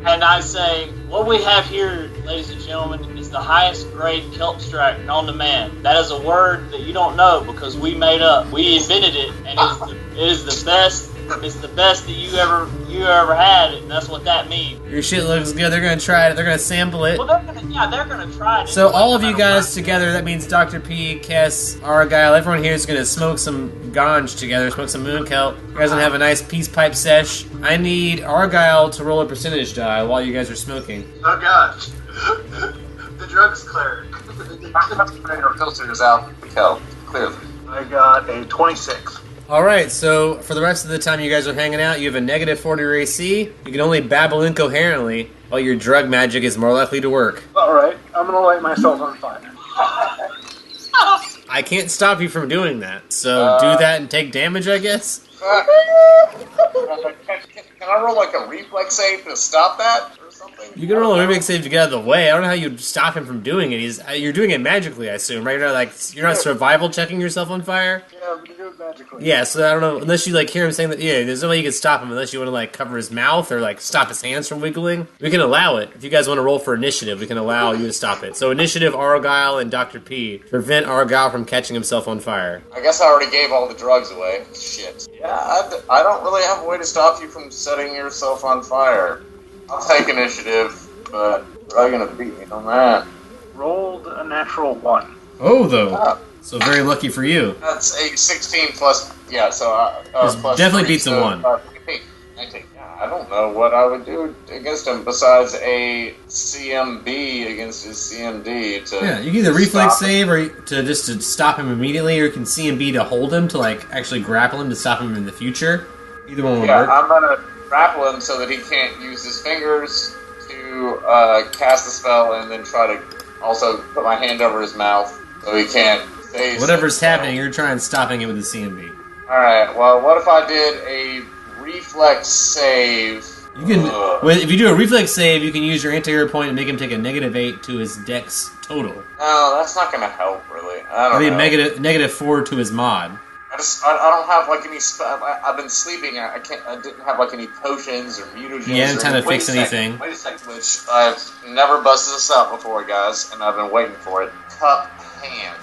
And I say, what we have here, ladies and gentlemen, is the highest grade kelp extract known to man. That is a word that you don't know because we made up. We invented it, and it is the best. It's the best that you ever had, and that's what that means. Your shit looks good. They're gonna try it. They're gonna sample it. Well, they're gonna try it. So anyway, all of no you matter guys together, that means Dr. P, Kess, Argyle, everyone here is going to smoke some ganj together, smoke some moon kelp. You guys going to have a nice peace pipe sesh. I need Argyle to roll a percentage die while you guys are smoking. Oh gosh. The drugs cleric. Our filters out the kelp, clearly. I got a 26. Alright, so for the rest of the time you guys are hanging out, you have a negative 40 AC. You can only babble incoherently, while your drug magic is more likely to work. Alright, I'm gonna light myself on fire. I can't stop you from doing that, so do that and take damage, I guess? Can I roll like a reflex save to stop that or something? You can roll a reflex save to get out of the way. I don't know how you'd stop him from doing it. You're doing it magically, I assume, right? You're not survival checking yourself on fire? Yeah, I'm gonna do it magically. Yeah, so I don't know, unless you hear him saying that, there's no way you can stop him unless you want to cover his mouth or stop his hands from wiggling. We can allow it. If you guys want to roll for initiative, we can allow you to stop it. So initiative, Argyle and Dr. P. Prevent Argyle from catching himself on fire. I guess I already gave all the drugs away. Shit. Yeah, I don't really have a way to stop you from setting yourself on fire. I'll take initiative, but you're probably gonna beat me on that. Rolled a natural 1. Oh, though. Ah. So very lucky for you. That's a 16 plus, yeah, so This plus definitely 3, beats a so 1. 19. Yeah, I don't know what I would do against him besides a CMB against his CMD to Yeah, you can either reflex stop him. save or to stop him immediately, or you can CMB to hold him to actually grapple him to stop him in the future. Either one will Yeah, work. I'm gonna grapple him so that he can't use his fingers to cast the spell, and then try to also put my hand over his mouth so he can't say Whatever's happening, you're trying stopping it with the CMB. Alright, well, what if I did a reflex save? You can, if you do a reflex save, you can use your anti-hero point and make him take a -8 to his dex total. No, that's not gonna help, really. I don't Maybe know. -4 to his mod. I don't have any I've been sleeping. I didn't have any potions or mutagens. You haven't time to fix Wait anything. a second. Which I've never busted this out before, guys, and I've been waiting for it. Cup hand.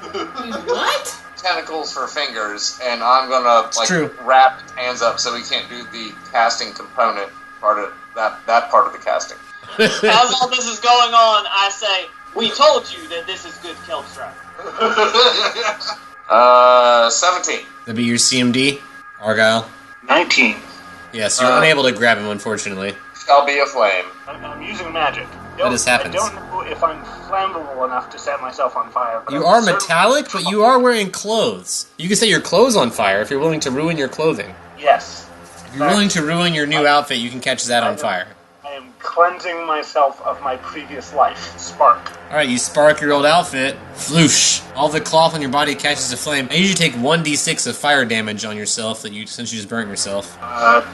What? Tentacles for fingers, and I'm gonna true. wrap his hands up so we can't do the casting component part of that part of the casting. As all this is going on, I say, we told you that this is good kelp extract. 17. That'd be your CMD, Argyle. 19. Yes, you're unable to grab him, unfortunately. Shall be a flame. I'm using magic. just happens. I don't know if I'm flammable enough to set myself on fire. But You I'm are certain- metallic, but you are wearing clothes. You can set your clothes on fire if you're willing to ruin your clothing. Yes. If you're willing to ruin your new outfit, you can catch that on fire. I am cleansing myself of my previous life. Spark. Alright, you spark your old outfit. Floosh. All the cloth on your body catches aflame. I usually take 1d6 of fire damage on yourself since you just burnt yourself.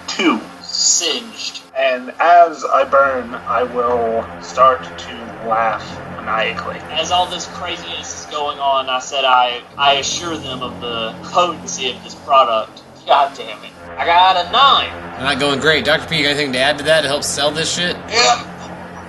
2. Singed. And as I burn, I will start to laugh maniacally. As all this craziness is going on, I said I assure them of the potency of this product. God damn it. I got a 9. Not going great. Dr. P, you got anything to add to that to help sell this shit? Yeah.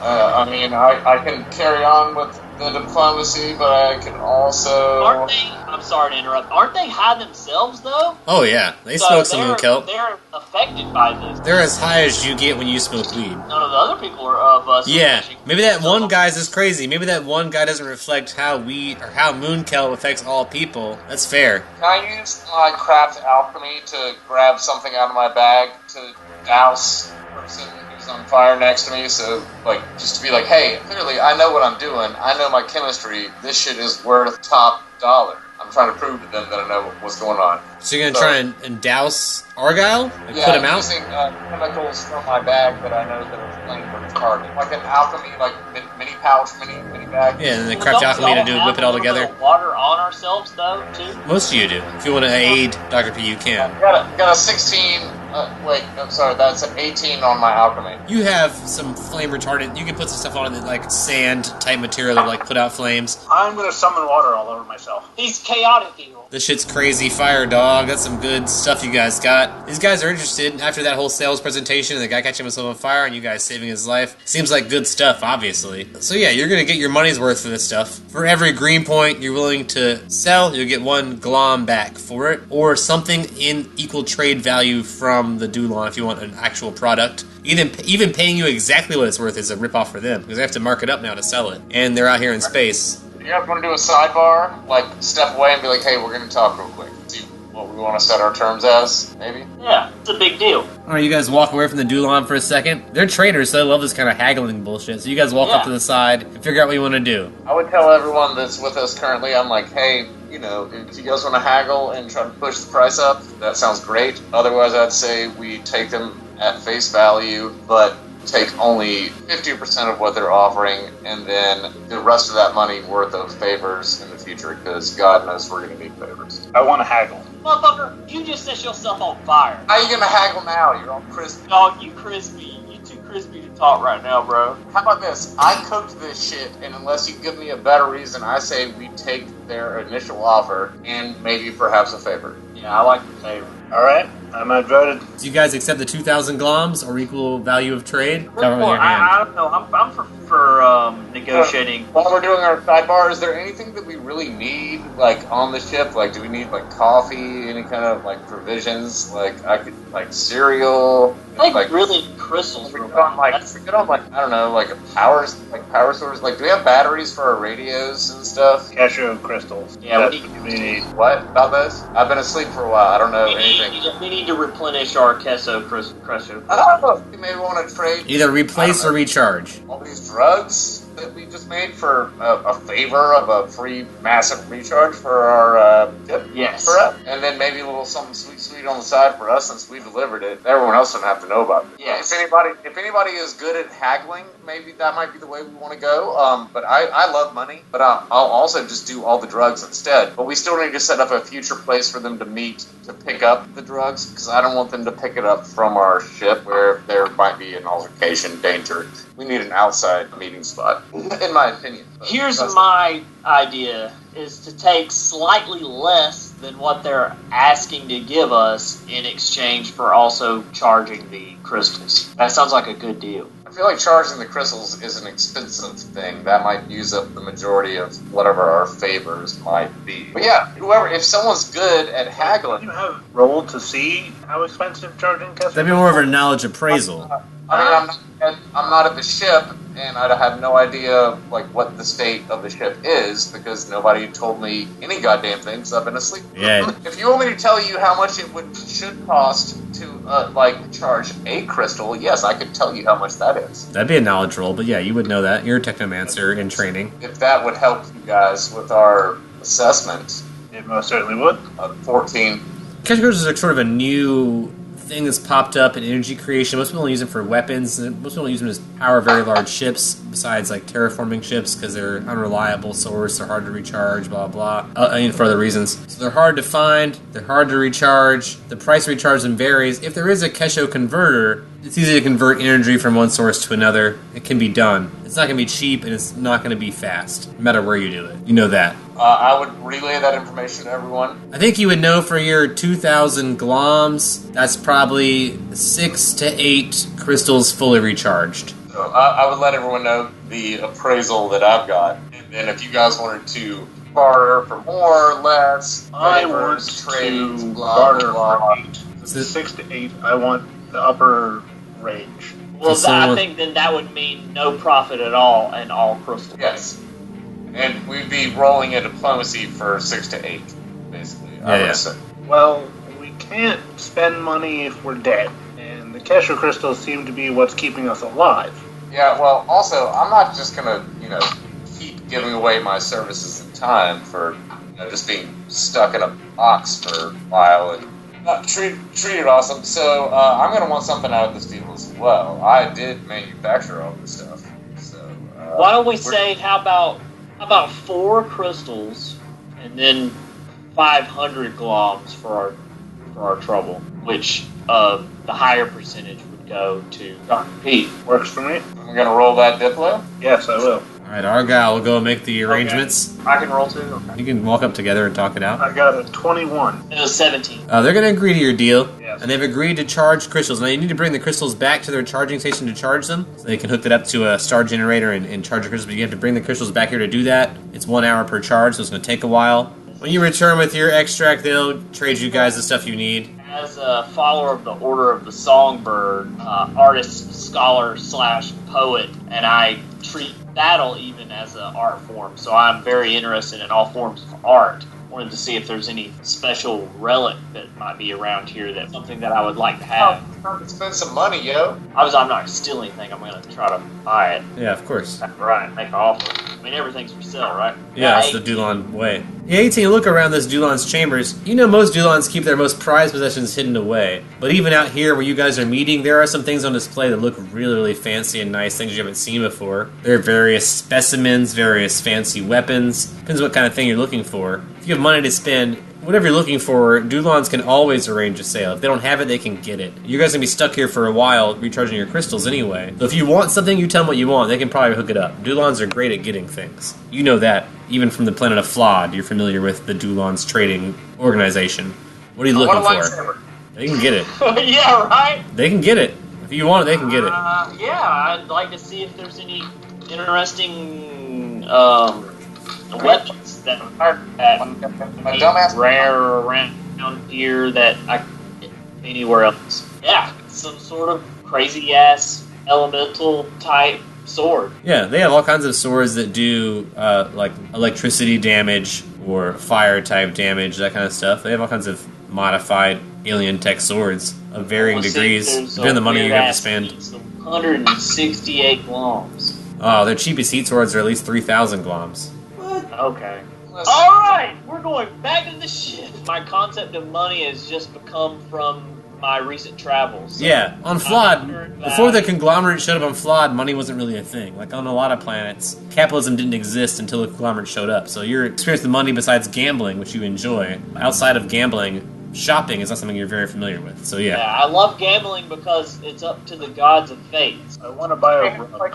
I mean, I can carry on with the diplomacy, but I can also... Aren't they? I I'm sorry to interrupt. Aren't they high themselves, though? Oh yeah, they So smoke some they're- moon kelp. They're affected by this. They're as high as you get when you smoke weed. None of the other people are of us. Yeah, maybe that one guy's is crazy. Maybe that one guy doesn't reflect how weed or how moon kelp affects all people. That's fair. Can I use my craft alchemy to grab something out of my bag to douse the person who's on fire next to me? So, like, just to be like, hey, clearly I know what I'm doing. I know my chemistry. This shit is worth top dollar. I'm trying to prove to them that I know what's going on. So you're gonna try and douse Argyle? Like put him out? Using chemicals from my bag that I know that are flame retardant. Like an alchemy, like mini pouch, mini bag. Yeah, and then the craft alchemy to do whip it all together. Water on ourselves, though, too. Most of you do. If you want to aid Dr. P, you can. Got a 16. That's an 18 on my alchemy. You have some flame retardant. You can put some stuff on it, like sand type material that like put out flames. I'm gonna summon water all over myself. He's chaotic evil. This shit's crazy fire, dog. That's some good stuff you guys got. These guys are interested after that whole sales presentation and the guy catching himself on fire and you guys saving his life. Seems like good stuff, obviously. So yeah, you're gonna get your money's worth for this stuff. For every green point you're willing to sell, you'll get 1 glom back for it, or something in equal trade value from the Dulon if you want an actual product. Even paying you exactly what it's worth is a ripoff for them, because they have to mark it up now to sell it. And they're out here in space. You guys want to do a sidebar? Like, step away and be like, hey, we're going to talk real quick. See what we want to set our terms as, maybe? Yeah, it's a big deal. Alright, you guys walk away from the Dulon for a second. They're traders, so they love this kind of haggling bullshit. So you guys walk up to the side and figure out what you want to do. I would tell everyone that's with us currently, I'm like, hey, you know, if you guys want to haggle and try to push the price up, that sounds great. Otherwise, I'd say we take them at face value, but take only 50% of what they're offering, and then the rest of that money worth of favors in the future, because God knows we're going to need favors. I want to haggle. Motherfucker, you just set yourself on fire. How are you going to haggle now? You're all crispy. Dog, you crispy. You too crispy to talk right now, bro. How about this? I cooked this shit, and unless you give me a better reason, I say we take their initial offer and maybe perhaps a favor. Yeah, I like the favor. All right, I'm outvoted. Do you guys accept the 2,000 gloms or equal value of trade? I don't know. I'm for negotiating. While we're doing our sidebar, is there anything that we really need, like, on the ship? Like, do we need, like, coffee, any kind of, like, provisions? Like, I could, like, cereal? I think really crystals. We could on, like, I don't know, like, power source. Like, do we have batteries for our radios and stuff? Cashew crystals. Yeah, we need. What about those? I've been asleep for a while. I don't know anything. We need to replenish our queso crystal. I don't know if we maybe want to trade Either replace or recharge. all these drugs that we just made for a favor of a free massive recharge for our tip. Yes. For us. And then maybe a little something sweet on the side for us since we delivered it. Everyone else doesn't have to know about it. Yes. If anybody is good at haggling, maybe that might be the way we want to go. But I love money, but I'll also just do all the drugs instead. But we still need to set up a future place for them to meet to pick up the drugs, because I don't want them to pick it up from our ship where there might be an altercation danger. We need an outside meeting spot, in my opinion. Here's my idea, is to take slightly less than what they're asking to give us in exchange for also charging the crystals. That sounds like a good deal. I feel like charging the crystals is an expensive thing. That might use up the majority of whatever our favors might be. But yeah, if someone's good at haggling... You have rolled to see how expensive charging customers. That'd be more of a knowledge appraisal. I mean, I'm not at the ship, and I have no idea like what the state of the ship is, because nobody told me any goddamn thing, because I've been asleep. Yeah. If you want me to tell you how much it should cost to charge a crystal, yes, I could tell you how much that is. That'd be a knowledge roll, but yeah, you would know that. You're a technomancer in training. If that would help you guys with our assessment. It most certainly would. 14. Cash crystals are sort of a new thing that's popped up in energy creation. Most people don't use them for weapons. Most people don't use them to power very large ships, besides like terraforming ships, because they're an unreliable source, they're hard to recharge, blah, blah. For other reasons. So they're hard to find, they're hard to recharge, the price to recharge them varies. If there is a Kesho converter, it's easy to convert energy from one source to another. It can be done. It's not going to be cheap, and it's not going to be fast, no matter where you do it. You know that. I would relay that information to everyone. I think you would know for your 2,000 gloms, that's probably 6 to 8 crystals fully recharged. So I would let everyone know the appraisal that I've got. And then if you guys wanted to barter for more, less. I favors, want trades, to blah, barter blah. for 6 to 8. I want the upper range. Well, So I someone- think then that would mean no profit at all and all crystal. Yes. And we'd be rolling a diplomacy for 6 to 8, basically. I would say. Well, we can't spend money if we're dead, and the Kesher crystals seem to be what's keeping us alive. Yeah, well, also, I'm not just gonna, keep giving away my services and time for, just being stuck in a box for a while and not treated awesome. So I'm gonna want something out of this deal as well. I did manufacture all this stuff, so. Why don't we say how about 4 crystals and then 500 globs for our trouble, which the higher percentage would go to Dr. Pete. Works for me? I'm gonna roll that Diplo. Yes, I will. Alright, Argyle will go make the arrangements. I can roll too. Okay. You can walk up together and talk it out. I got a 21. It was 17. They're going to agree to your deal, Yes. and they've agreed to charge crystals. Now, you need to bring the crystals back to their charging station to charge them, so they can hook that up to a star generator and charge the crystals, but you have to bring the crystals back here to do that. It's 1 hour per charge, so it's going to take a while. When you return with your extract, they'll trade you guys the stuff you need. As a follower of the Order of the Songbird, artist, scholar / poet, and I treat battle even as an art form, so I'm very interested in all forms of art. Wanted to see if there's any special relic that might be around here that's something that I would like to have. Spend some money, yo. I'm not stealing anything. I'm going to try to buy it. Yeah, of course. Right, make an offer. I mean, everything's for sale, right? Yeah, it's the Dulon way. Yeah, 18, look around this Dulon's chambers. You know most Dulons keep their most prized possessions hidden away. But even out here where you guys are meeting, there are some things on display that look really, really fancy and nice, things you haven't seen before. There are various specimens, various fancy weapons. Depends what kind of thing you're looking for. If you have money to spend, whatever you're looking for, Dulons can always arrange a sale. If they don't have it, they can get it. You guys are going to be stuck here for a while recharging your crystals anyway. So if you want something, you tell them what you want. They can probably hook it up. Dulons are great at getting things. You know that. Even from the planet of Flawed, you're familiar with the Dulons trading organization. What are you looking for? They can get it. Yeah, right? They can get it. If you want it, they can get it. Yeah, I'd like to see if there's any interesting weapons that are rare around here that I can get anywhere else. Yeah, some sort of crazy ass elemental type sword. Yeah, they have all kinds of swords that do like electricity damage or fire type damage, that kind of stuff. They have all kinds of modified alien tech swords of varying degrees, depending on the money you have to spend. 168 gloms. Oh, their cheapest heat swords are at least 3,000 gloms. Okay. Alright, we're going back to the ship. My concept of money has just become from my recent travels. So Yeah, on Flawed, before the conglomerate showed up on Flawed, money wasn't really a thing. Like on a lot of planets, capitalism didn't exist until the conglomerate showed up. So your experience with money besides gambling, which you enjoy, outside of gambling, shopping is not something you're very familiar with. So yeah. I love gambling because it's up to the gods of fate. I want to buy a Like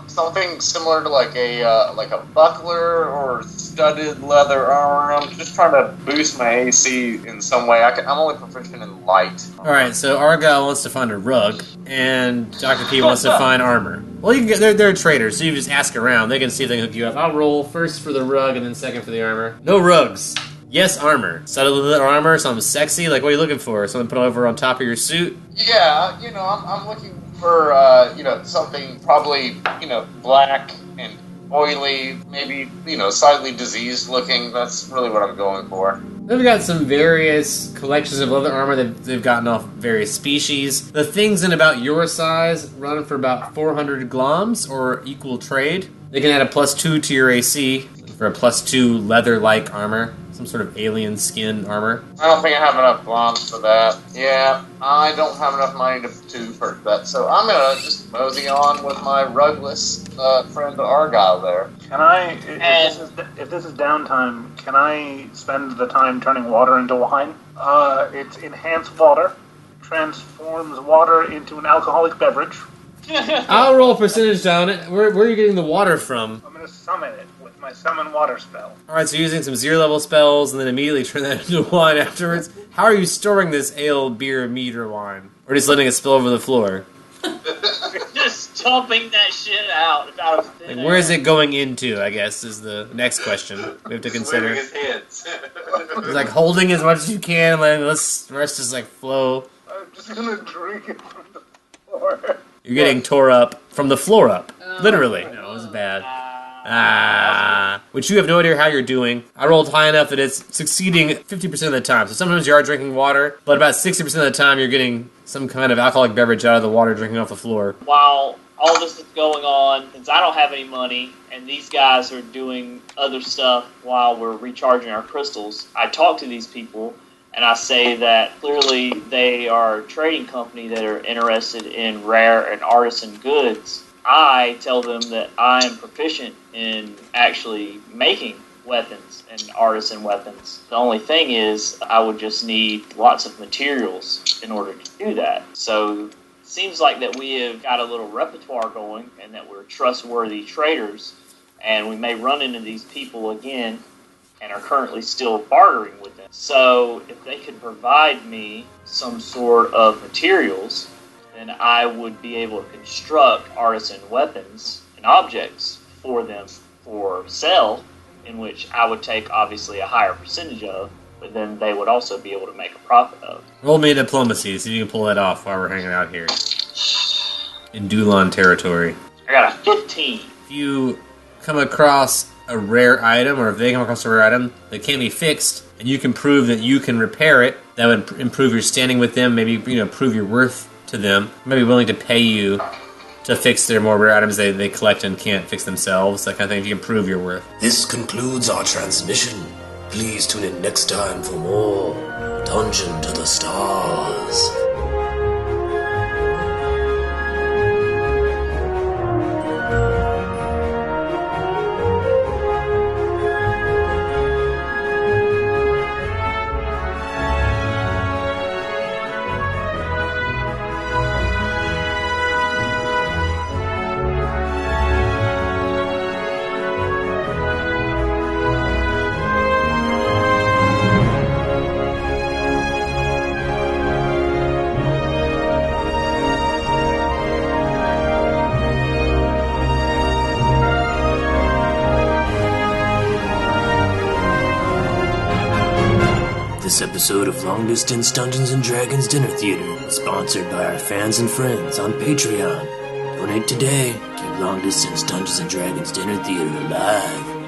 something similar to like a buckler or studded leather armor. I'm just trying to boost my AC in some way. I'm only proficient in light. Alright, so Argyle wants to find a rug, and Dr. P wants to find armor. Well, you can get, they're traders, so you just ask around. They can see if they can hook you up. I'll roll first for the rug and then second for the armor. No rugs. Yes, armor. Studded leather armor, something sexy. Like, what are you looking for? Something put over on top of your suit? Yeah, I'm looking for something probably black and oily, maybe slightly diseased looking. That's really what I'm going for. They've got some various collections of leather armor that they've gotten off various species. The things in about your size run for about 400 gloms, or equal trade. They can add a +2 to your AC for a +2 leather-like armor. Some sort of alien skin armor. I don't think I have enough gloms for that. Yeah, I don't have enough money to purchase that. So I'm going to just mosey on with my rugless friend Argyle there. Can I, if this is downtime, can I spend the time turning water into wine? It's enhanced water, transforms water into an alcoholic beverage. I'll roll a percentage on it. Where are you getting the water from? I'm going to summon it with my summon water spell. Alright, so using some 0-level spells and then immediately turn that into wine afterwards. How are you storing this ale, beer, mead, or wine? Or just letting it spill over the floor? just dumping that shit out of thin Like, where is air. it going into, I guess, is the next question we have to consider. Waving his hands. It's like holding as much as you can, and then let's the rest just like flow. I'm just gonna drink it from the floor. You're getting tore up from the floor up. Literally. No, it was bad. Which you have no idea how you're doing. I rolled high enough that it's succeeding 50% of the time. So sometimes you are drinking water, but about 60% of the time you're getting some kind of alcoholic beverage out of the water drinking off the floor. While all this is going on, since I don't have any money, and these guys are doing other stuff while we're recharging our crystals, I talk to these people, and I say that clearly they are a trading company that are interested in rare and artisan goods. I tell them that I am proficient in actually making weapons and artisan weapons. The only thing is I would just need lots of materials in order to do that. So it seems like that we have got a little repertoire going and that we're trustworthy traders, and we may run into these people again and are currently still bartering with them. So if they could provide me some sort of materials, then I would be able to construct artisan weapons and objects for them for sale, in which I would take obviously a higher percentage of, but then they would also be able to make a profit of. Roll me a diplomacy, see if you can pull that off while we're hanging out here. In Dulon territory. I got a 15. If you come across a rare item, or if they come across a rare item that can't be fixed, and you can prove that you can repair it, that would improve your standing with them, maybe prove your worth to them, maybe willing to pay you to fix their more rare items they collect and can't fix themselves, that kind of thing, if you can prove your worth. This concludes our transmission. Please tune in next time for more Dungeon to the Stars. This episode of Long Distance Dungeons & Dragons Dinner Theater is sponsored by our fans and friends on Patreon. Donate today. Keep Long Distance Dungeons & Dragons Dinner Theater alive.